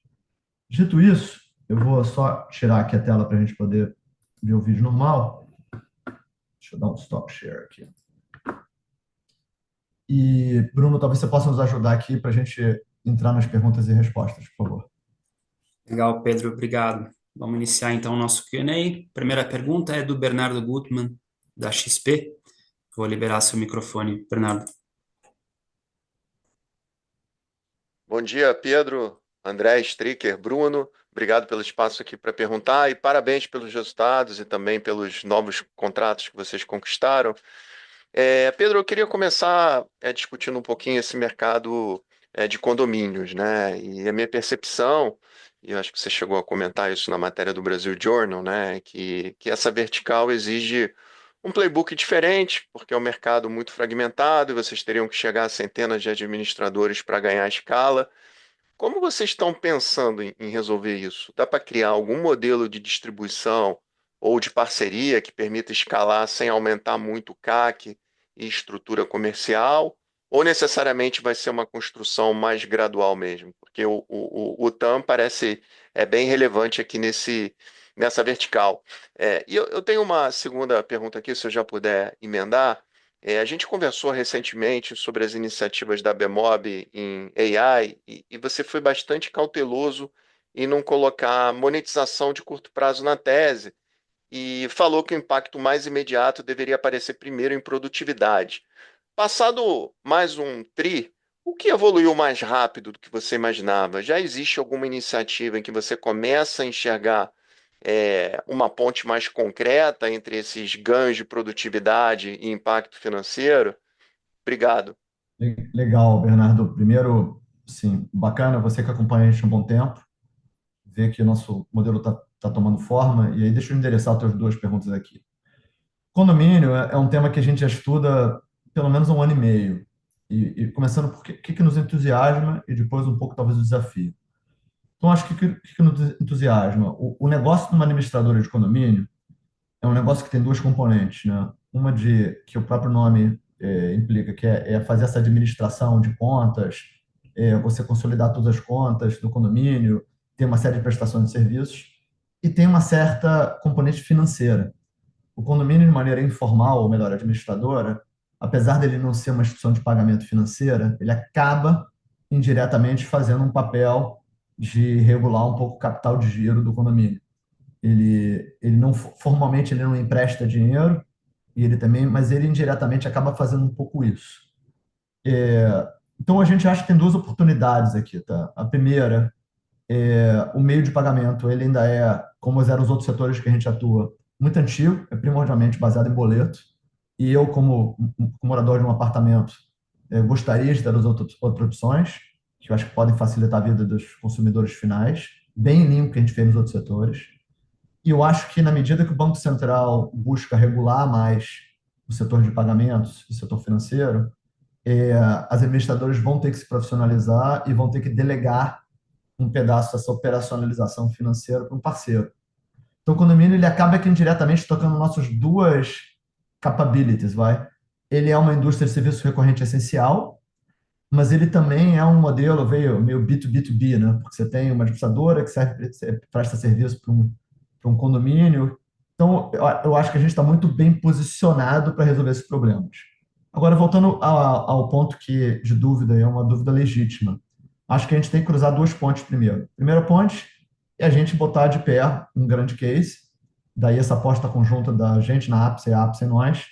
Dito isso, eu vou só tirar aqui a tela para a gente poder ver o vídeo normal. Deixa eu dar um stop share aqui. E, Bruno, talvez você possa nos ajudar aqui para a gente entrar nas perguntas e respostas, por favor. Legal, Pedro, obrigado. Vamos iniciar então o nosso Q&A. Primeira pergunta é do Bernardo Gutmann, da XP. Vou liberar seu microfone, Bernardo. Bom dia, Pedro, André, Stricker, Bruno. Obrigado pelo espaço aqui para perguntar e parabéns pelos resultados e também pelos novos contratos que vocês conquistaram. Pedro, eu queria começar discutindo um pouquinho esse mercado de condomínios, né? E a minha percepção, e eu acho que você chegou a comentar isso na matéria do Brasil Journal, né? Que essa vertical exige um playbook diferente, porque é um mercado muito fragmentado e vocês teriam que chegar a centenas de administradores para ganhar escala. Como vocês estão pensando em resolver isso? Dá para criar algum modelo de distribuição ou de parceria que permita escalar sem aumentar muito o CAC e estrutura comercial? Ou necessariamente vai ser uma construção mais gradual mesmo? Porque o TAM parece bem relevante aqui nessa vertical. E eu tenho uma segunda pergunta aqui, se eu já puder emendar. A gente conversou recentemente sobre as iniciativas da Bemob em AI e você foi bastante cauteloso em não colocar monetização de curto prazo na tese e falou que o impacto mais imediato deveria aparecer primeiro em produtividade. Passado mais um tri, o que evoluiu mais rápido do que você imaginava? Já existe alguma iniciativa em que você começa a enxergar uma ponte mais concreta entre esses ganhos de produtividade e impacto financeiro? Obrigado. Legal, Bernardo. Primeiro, sim, bacana, você que acompanha a gente há um bom tempo, ver que o nosso modelo está tomando forma. E aí, deixa eu endereçar as tuas duas perguntas aqui. Condomínio é um tema que a gente já estuda pelo menos há um ano e meio. E começando por que nos entusiasma e depois um pouco, talvez, o desafio. Então, acho que o que nos entusiasma? O negócio de uma administradora de condomínio é um negócio que tem duas componentes, né? Uma que o próprio nome implica, que é fazer essa administração de contas, você consolidar todas as contas do condomínio, tem uma série de prestações de serviços, e tem uma certa componente financeira. O condomínio, de maneira informal, ou melhor, administradora, apesar dele não ser uma instituição de pagamento financeira, ele acaba indiretamente fazendo um papel de regular um pouco o capital de giro do condomínio. Ele não formalmente ele não empresta dinheiro e ele também, mas ele indiretamente acaba fazendo um pouco isso. Então a gente acha que tem duas oportunidades aqui, tá? A primeira o meio de pagamento, ele ainda como eram os outros setores que a gente atua, muito antigo, é primordialmente baseado em boleto. E eu, como morador de um apartamento, gostaria de ter as outras opções, que eu acho que podem facilitar a vida dos consumidores finais, bem em linha com o que a gente fez nos outros setores. E eu acho que, na medida que o Banco Central busca regular mais o setor de pagamentos e o setor financeiro, as administradoras vão ter que se profissionalizar e vão ter que delegar um pedaço dessa operacionalização financeira para um parceiro. Então, o condomínio ele acaba aqui indiretamente tocando nossas duas capabilities, vai? Ele é uma indústria de serviço recorrente essencial, mas ele também é um modelo meio B2B2B, né? Porque você tem uma administradora que presta serviço para um condomínio. Então, eu acho que a gente está muito bem posicionado para resolver esses problemas. Agora, voltando ao ponto de dúvida, é uma dúvida legítima. Acho que a gente tem que cruzar duas pontes primeiro. Primeira ponte é a gente botar de pé um grande case, daí essa aposta conjunta da gente na Apps e a Apps e nós,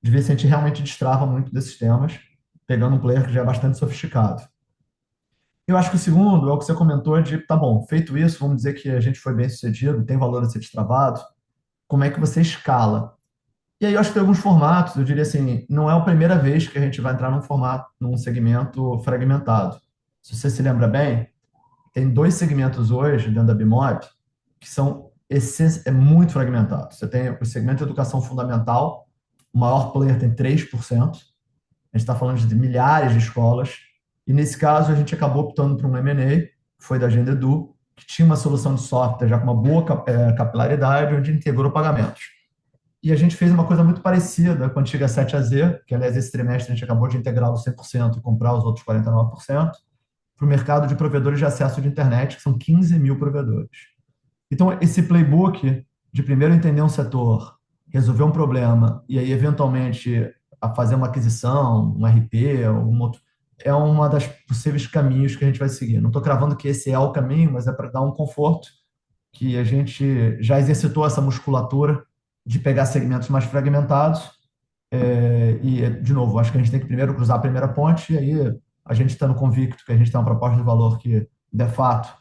de ver se a gente realmente destrava muito desses temas, pegando um player que já é bastante sofisticado. Eu acho que o segundo é o que você comentou de, tá bom, feito isso, vamos dizer que a gente foi bem sucedido, tem valor a ser destravado, como é que você escala? E aí eu acho que tem alguns formatos, eu diria assim, não é a primeira vez que a gente vai entrar num segmento fragmentado. Se você se lembra bem, tem dois segmentos hoje dentro da Bimob que são muito fragmentados. Você tem o segmento de educação fundamental, o maior player tem 3%, a gente está falando de milhares de escolas, e nesse caso a gente acabou optando por um M&A, foi da Agenda Edu, que tinha uma solução de software já com uma boa capilaridade, onde integrou pagamentos. E a gente fez uma coisa muito parecida com a antiga 7AZ, que aliás esse trimestre a gente acabou de integrá-lo 100% e comprar os outros 49%, para o mercado de provedores de acesso de internet, que são 15 mil provedores. Então, esse playbook de primeiro entender um setor, resolver um problema e aí, eventualmente, a fazer uma aquisição, um RP, um outro, é uma das possíveis caminhos que a gente vai seguir. Não estou cravando que esse é o caminho, mas é para dar um conforto que a gente já exercitou essa musculatura de pegar segmentos mais fragmentados. E, de novo, acho que a gente tem que primeiro cruzar a primeira ponte e aí a gente estando convicto que a gente tem uma proposta de valor que, de fato,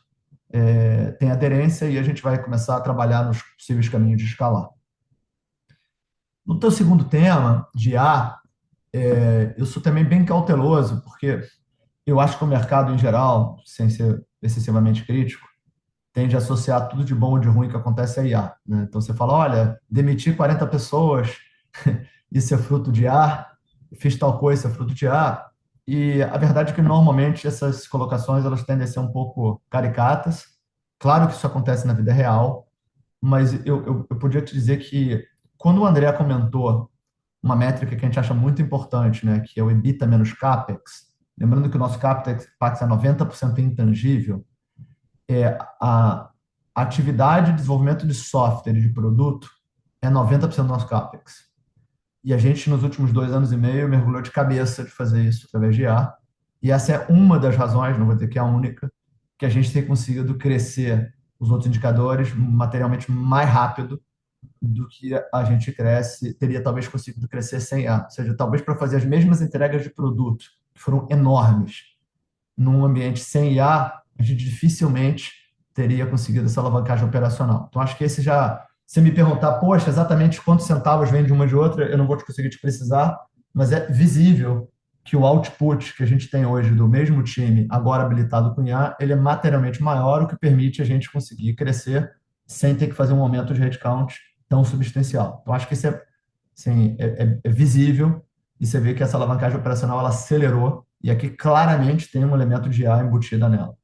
tem aderência e a gente vai começar a trabalhar nos possíveis caminhos de escalar. No teu segundo tema, de IA, eu sou também bem cauteloso, porque eu acho que o mercado em geral, sem ser excessivamente crítico, tende a associar tudo de bom ou de ruim que acontece a IA, né? Então você fala, olha, demiti 40 pessoas, isso é fruto de IA, fiz tal coisa, isso é fruto de IA. E a verdade é que normalmente essas colocações elas tendem a ser um pouco caricatas. Claro que isso acontece na vida real, mas eu podia te dizer que quando o André comentou uma métrica que a gente acha muito importante, né, que é o EBITDA menos CAPEX, lembrando que o nosso CAPEX é 90% intangível, a atividade de desenvolvimento de software e de produto é 90% do nosso CAPEX. E a gente, nos últimos 2 anos e meio, mergulhou de cabeça de fazer isso através de IA. E essa é uma das razões, não vou dizer que é a única, que a gente tem conseguido crescer os outros indicadores materialmente mais rápido do que a gente teria talvez conseguido crescer sem IA. Ou seja, talvez para fazer as mesmas entregas de produto, que foram enormes, num ambiente sem IA, a gente dificilmente teria conseguido essa alavancagem operacional. Então, acho que esse já... Se me perguntar, poxa, exatamente quantos centavos vem de uma de outra, eu não vou conseguir te precisar, mas é visível que o output que a gente tem hoje do mesmo time, agora habilitado com IA, ele é materialmente maior, o que permite a gente conseguir crescer sem ter que fazer um aumento de headcount tão substancial. Então, acho que isso assim, é visível e você vê que essa alavancagem operacional ela acelerou e aqui claramente tem um elemento de IA embutida nela.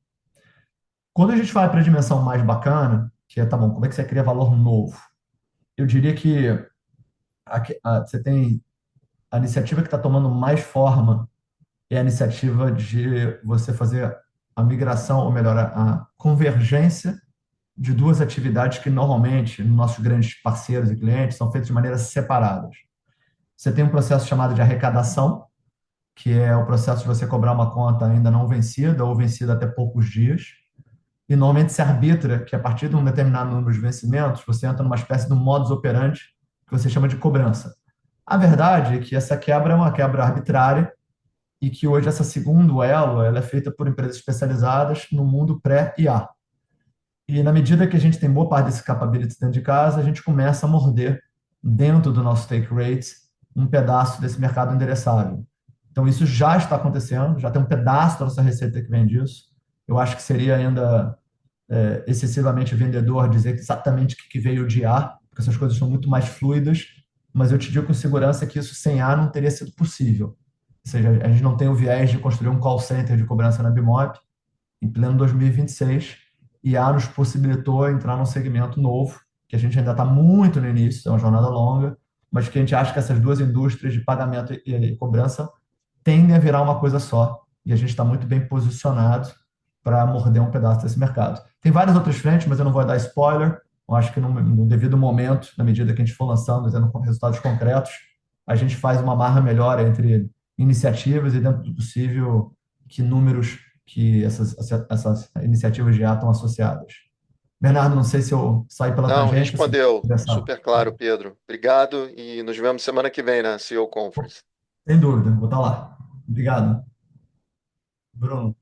Quando a gente vai para a dimensão mais bacana, que é, tá bom, como é que você cria valor novo? Eu diria que você tem a iniciativa que está tomando mais forma é a iniciativa de você fazer a migração, ou melhor, a convergência de duas atividades que normalmente, nos nossos grandes parceiros e clientes, são feitas de maneiras separadas. Você tem um processo chamado de arrecadação, que é o processo de você cobrar uma conta ainda não vencida ou vencida até poucos dias. E normalmente se arbitra que a partir de um determinado número de vencimentos, você entra numa espécie de um modus operandi que você chama de cobrança. A verdade é que essa quebra é uma quebra arbitrária e que hoje essa segundo elo ela é feita por empresas especializadas no mundo pré-IA. E na medida que a gente tem boa parte desse capability dentro de casa, a gente começa a morder dentro do nosso take rate um pedaço desse mercado endereçável. Então isso já está acontecendo, já tem um pedaço da nossa receita que vem disso. Eu acho que seria ainda excessivamente vendedor dizer exatamente o que veio de IA, porque essas coisas são muito mais fluidas, mas eu te digo com segurança que isso sem IA não teria sido possível. Ou seja, a gente não tem o viés de construir um call center de cobrança na Bemob em pleno 2026, e a nos possibilitou entrar num segmento novo, que a gente ainda está muito no início, é uma jornada longa, mas que a gente acha que essas duas indústrias de pagamento e cobrança tendem a virar uma coisa só, e a gente está muito bem posicionado para morder um pedaço desse mercado. Tem várias outras frentes, mas eu não vou dar spoiler. Eu acho que no devido momento, na medida que a gente for lançando, tendo resultados concretos, a gente faz uma marra melhor entre iniciativas e, dentro do possível, que números que essas iniciativas já estão associadas. Bernardo, não sei se eu saí pela Não, tangente ou se respondeu. conversar. Super claro, Pedro. Obrigado e nos vemos semana que vem na CEO Conference. Sem dúvida, vou estar lá. Obrigado. Bruno.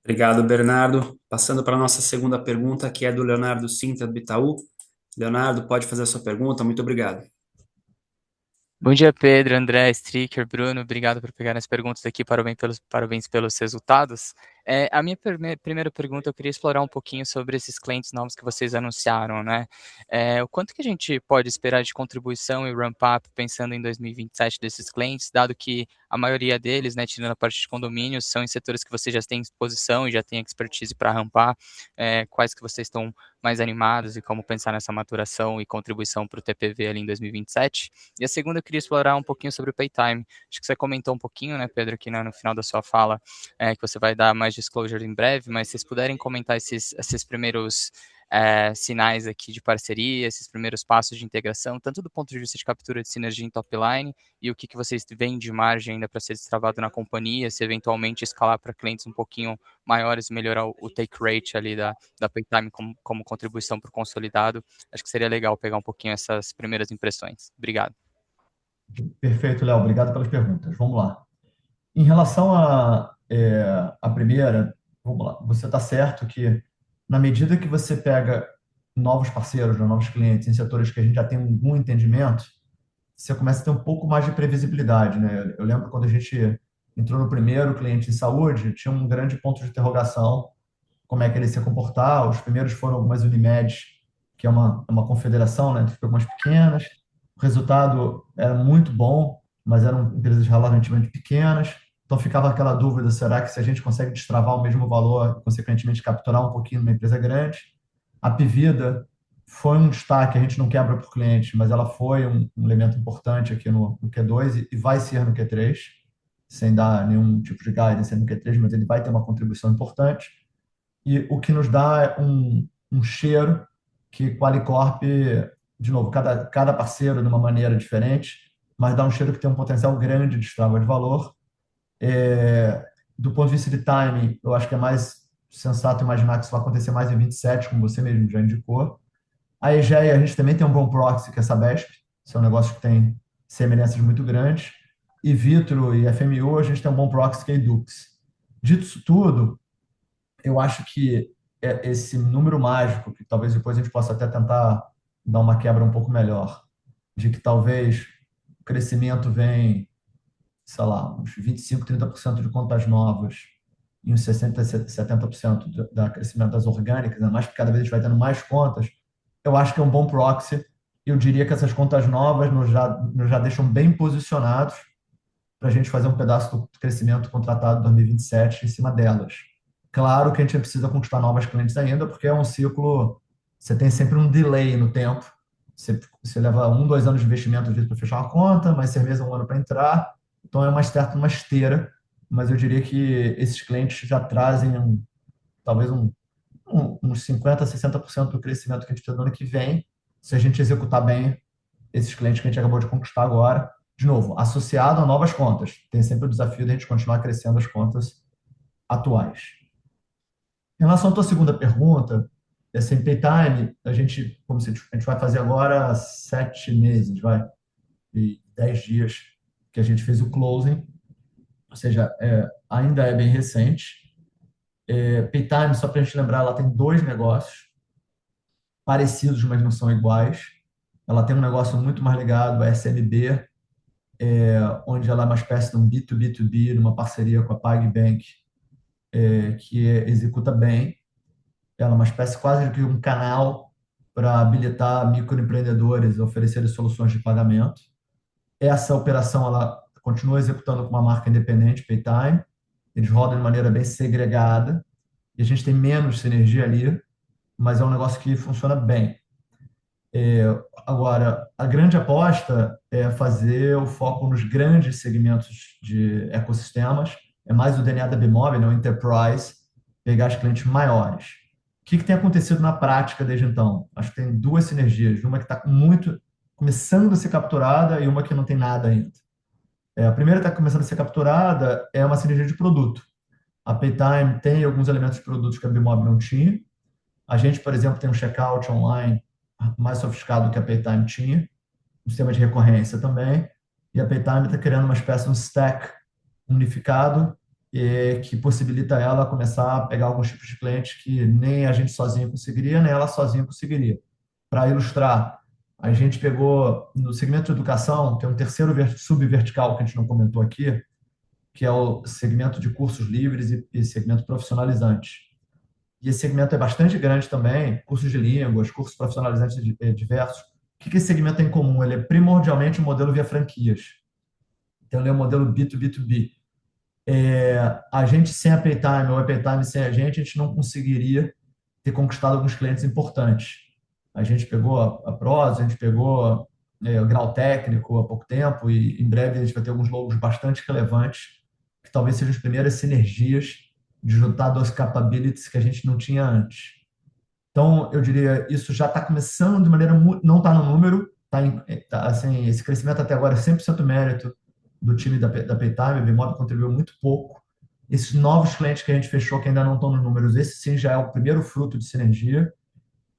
Obrigado, Bernardo. Passando para a nossa segunda pergunta, que é do Leonardo Sintra, do Itaú. Leonardo, pode fazer a sua pergunta. Muito obrigado. Bom dia, Pedro, André, Stricker, Bruno. Obrigado por pegar as perguntas aqui. Parabéns pelos resultados. A minha primeira pergunta, eu queria explorar um pouquinho sobre esses clientes novos que vocês anunciaram, né? O quanto que a gente pode esperar de contribuição e ramp-up pensando em 2027 desses clientes, dado que a maioria deles, né, tirando a parte de condomínios, são em setores que vocês já têm exposição e já têm expertise para rampar. Quais que vocês estão mais animados e como pensar nessa maturação e contribuição para o TPV ali em 2027? E a segunda, eu queria explorar um pouquinho sobre o Paytime. Acho que você comentou um pouquinho, né, Pedro, aqui no final da sua fala, que você vai dar mais disclosure em breve, mas se vocês puderem comentar esses primeiros sinais aqui de parceria, esses primeiros passos de integração, tanto do ponto de vista de captura de sinergia em top line e o que vocês veem de margem ainda para ser destravado na companhia, se eventualmente escalar para clientes um pouquinho maiores e melhorar o take rate ali da Paytime como contribuição para o consolidado. Acho que seria legal pegar um pouquinho essas primeiras impressões. Obrigado. Perfeito, Léo. Obrigado pelas perguntas. Vamos lá. Em relação à primeira, vamos lá. Você está certo que, na medida que você pega novos parceiros, né, novos clientes em setores que a gente já tem um entendimento, você começa a ter um pouco mais de previsibilidade, né? Eu lembro quando a gente entrou no primeiro cliente em saúde, tinha um grande ponto de interrogação, como é que ele se ia comportar. Os primeiros foram algumas Unimed, que é uma confederação, né, de algumas pequenas. O resultado era muito bom, mas eram empresas relativamente pequenas. Então ficava aquela dúvida, será que se a gente consegue destravar o mesmo valor, consequentemente capturar um pouquinho numa empresa grande? A Pivida foi um destaque, a gente não quebra por cliente, mas ela foi um elemento importante aqui no Q2 e vai ser no Q3, sem dar nenhum tipo de guidance no Q3, mas ele vai ter uma contribuição importante. E o que nos dá é um cheiro que Qualicorp, de novo, cada parceiro de uma maneira diferente, mas dá um cheiro que tem um potencial grande de estrago de valor. Do ponto de vista de timing, eu acho que é mais sensato imaginar que isso vai acontecer mais em 27, como você mesmo já indicou. A EGEA, a gente também tem um bom proxy, que é a Sabesp. Isso é um negócio que tem semelhanças muito grandes. E Vitro e FMU, a gente tem um bom proxy, que é a Edux. Dito isso tudo, eu acho que esse número mágico, que talvez depois a gente possa até tentar dar uma quebra um pouco melhor, de que talvez o crescimento vem, sei lá, uns 25, 30% de contas novas e uns 60, 70% da crescimento das orgânicas, ainda mais que cada vez a gente vai tendo mais contas, eu acho que é um bom proxy. Eu diria que essas contas novas nos já deixam bem posicionados para a gente fazer um pedaço do crescimento contratado em 2027 em cima delas. Claro que a gente precisa conquistar novas clientes ainda, porque é um ciclo, você tem sempre um delay no tempo. Você leva 1, 2 anos de investimento às vezes para fechar uma conta, mais 6 meses, 1 ano para entrar. Então é uma certa uma esteira, mas eu diria que esses clientes já trazem talvez uns 50, 60% do crescimento que a gente tem no ano que vem, se a gente executar bem esses clientes que a gente acabou de conquistar agora. De novo, associado a novas contas. Tem sempre o desafio de a gente continuar crescendo as contas atuais. Em relação à tua segunda pergunta, essa Paytime, como a gente vai fazer agora 7 meses, e 10 dias que a gente fez o closing, ou seja, ainda é bem recente. Paytime, só para a gente lembrar, ela tem 2 negócios parecidos, mas não são iguais. Ela tem um negócio muito mais ligado a SMB, onde ela é uma espécie de um B2B2B, numa parceria com a PagBank, que executa bem. Ela é uma espécie quase de um canal para habilitar microempreendedores a oferecerem soluções de pagamento. Essa operação ela continua executando com uma marca independente, Paytime. Eles rodam de maneira bem segregada e a gente tem menos sinergia ali, mas é um negócio que funciona bem. Agora, a grande aposta é fazer o foco nos grandes segmentos de ecossistemas, é mais o DNA da Bmob, né, o Enterprise, pegar os clientes maiores. O que tem acontecido na prática desde então? Acho que tem duas sinergias, uma que está começando a ser capturada e uma que não tem nada ainda. A primeira que está começando a ser capturada é uma sinergia de produto. A Paytime tem alguns elementos de produtos que a Bmob não tinha. A gente, por exemplo, tem um checkout online mais sofisticado que a Paytime tinha, um sistema de recorrência também, e a Paytime está criando uma espécie de um stack unificado que possibilita ela começar a pegar alguns tipos de clientes que nem a gente sozinho conseguiria, nem ela sozinha conseguiria. Para ilustrar, a gente pegou no segmento de educação, tem um terceiro subvertical que a gente não comentou aqui, que é o segmento de cursos livres e segmento profissionalizante. E esse segmento é bastante grande também, cursos de línguas, cursos profissionalizantes diversos. O que esse segmento tem em comum? Ele é primordialmente um modelo via franquias. Então, ele é um modelo B2B2B. A gente sem a Paytime ou a Paytime sem a gente não conseguiria ter conquistado alguns clientes importantes. A gente pegou a Prozis, a gente pegou o Grau Técnico há pouco tempo e em breve a gente vai ter alguns logos bastante relevantes que talvez sejam as primeiras sinergias de juntar duas capabilities que a gente não tinha antes. Então, eu diria, isso já está começando de maneira... Não está no número, assim, esse crescimento até agora é 100% mérito do time da Paytime, a Bmob contribuiu muito pouco. Esses novos clientes que a gente fechou, que ainda não estão nos números, esse sim já é o primeiro fruto de sinergia.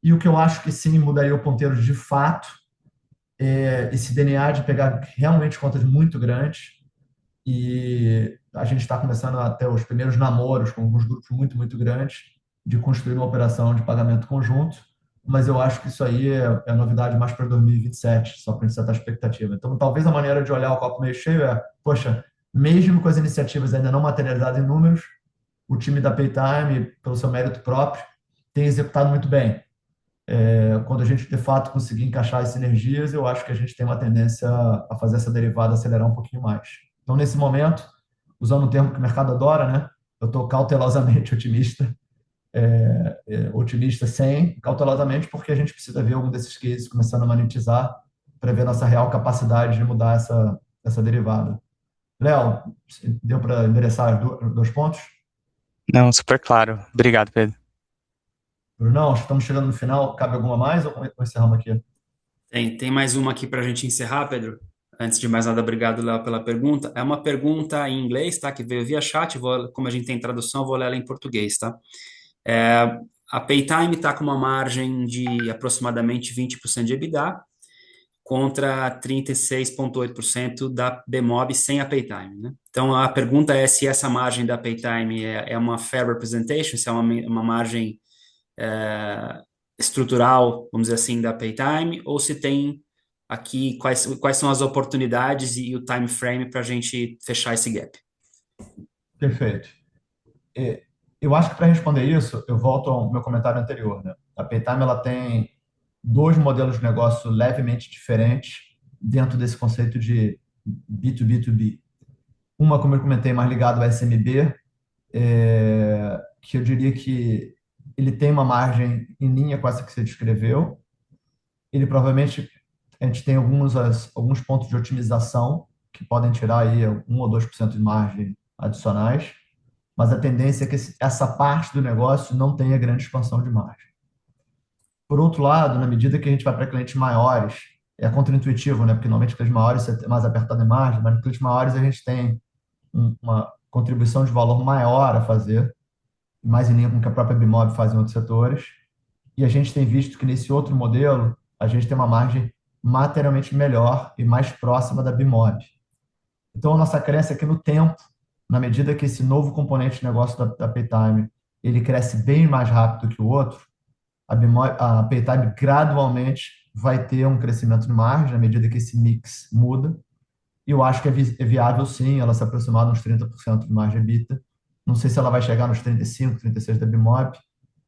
E o que eu acho que sim mudaria o ponteiro de fato é esse DNA de pegar realmente contas muito grandes. E a gente está começando a ter os primeiros namoros com alguns grupos muito, muito grandes de construir uma operação de pagamento conjunto, mas eu acho que isso aí é novidade mais para 2027, só para a gente setar a expectativa. Então, talvez a maneira de olhar o copo meio cheio poxa, mesmo com as iniciativas ainda não materializadas em números, o time da Paytime, pelo seu mérito próprio, tem executado muito bem. Quando a gente, de fato, conseguir encaixar as sinergias, eu acho que a gente tem uma tendência a fazer essa derivada acelerar um pouquinho mais. Então, nesse momento, usando um termo que o mercado adora, né? Eu estou cautelosamente otimista, otimista sem, cautelosamente, porque a gente precisa ver algum desses cases começando a monetizar para ver nossa real capacidade de mudar essa derivada. Léo, deu para endereçar os dois pontos? Não, super claro. Obrigado, Pedro. Brunão, estamos chegando no final. Cabe alguma mais ou encerramos aqui? Tem mais uma aqui para a gente encerrar, Pedro. Antes de mais nada, obrigado, Léo, pela pergunta. É uma pergunta em inglês, tá? Que veio via chat. Como a gente tem tradução, vou ler ela em português, tá? A Paytime está com uma margem de aproximadamente 20% de EBITDA contra 36,8% da Bmob sem a Paytime, né? Então, a pergunta é se essa margem da Paytime é uma fair representation, se é uma margem estrutural, vamos dizer assim, da Paytime, ou se tem aqui quais são as oportunidades e o time frame para a gente fechar esse gap. Perfeito. Eu acho que para responder isso, eu volto ao meu comentário anterior, né? A Paytime ela tem dois modelos de negócio levemente diferentes dentro desse conceito de B2B2B. Uma, como eu comentei, mais ligado ao SMB, que eu diria que ele tem uma margem em linha com essa que você descreveu. Ele provavelmente, a gente tem alguns pontos de otimização que podem tirar aí 1 ou 2% de margem adicionais, mas a tendência é que essa parte do negócio não tenha grande expansão de margem. Por outro lado, na medida que a gente vai para clientes maiores, é contraintuitivo, né? Porque normalmente clientes maiores é mais apertado em margem, mas clientes maiores a gente tem uma contribuição de valor maior a fazer, mais em linha com o que a própria Bmob faz em outros setores. E a gente tem visto que nesse outro modelo, a gente tem uma margem materialmente melhor e mais próxima da Bmob. Então, a nossa crença é que no tempo, na medida que esse novo componente de negócio da Paytime, ele cresce bem mais rápido que o outro, a Paytime gradualmente vai ter um crescimento de margem, na medida que esse mix muda. E eu acho que é viável, sim, ela se aproximar de uns 30% de margem EBITDA. Não sei se ela vai chegar nos 35%, 36% da Bmob,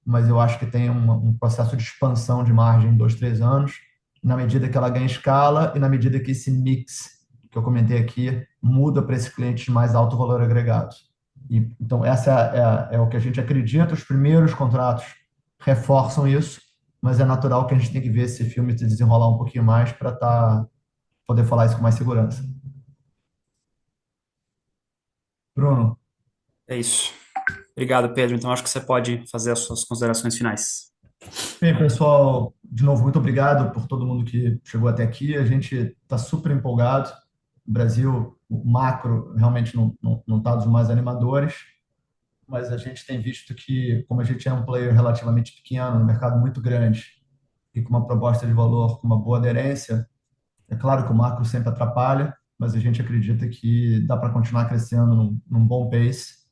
mas eu acho que tem um processo de expansão de margem em 2, 3 anos, na medida que ela ganha escala e na medida que esse mix que eu comentei aqui muda para esse cliente de mais alto valor agregado. Então, essa é o que a gente acredita. Os primeiros contratos reforçam isso, mas é natural que a gente tem que ver esse filme se desenrolar um pouquinho mais para poder falar isso com mais segurança. Bruno, É isso. Obrigado, Pedro. Então, acho que você pode fazer as suas considerações finais. bem, pessoal, de novo, muito obrigado por todo mundo que chegou até aqui. A gente está super empolgado. O Brasil, o macro, realmente não está dos mais animadores, mas a gente tem visto que, como a gente é um player relativamente pequeno, um mercado muito grande, e com uma proposta de valor com uma boa aderência, é claro que o macro sempre atrapalha, mas a gente acredita que dá para continuar crescendo num bom pace,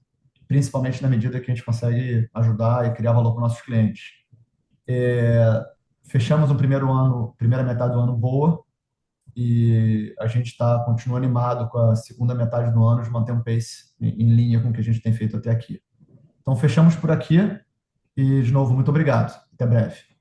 principalmente na medida que a gente consegue ajudar e criar valor para nossos clientes. Fechamos o primeira metade do ano boa, e a gente continua animado com a segunda metade do ano de manter um pace em linha com o que a gente tem feito até aqui. Então, fechamos por aqui e, de novo, muito obrigado. Até breve.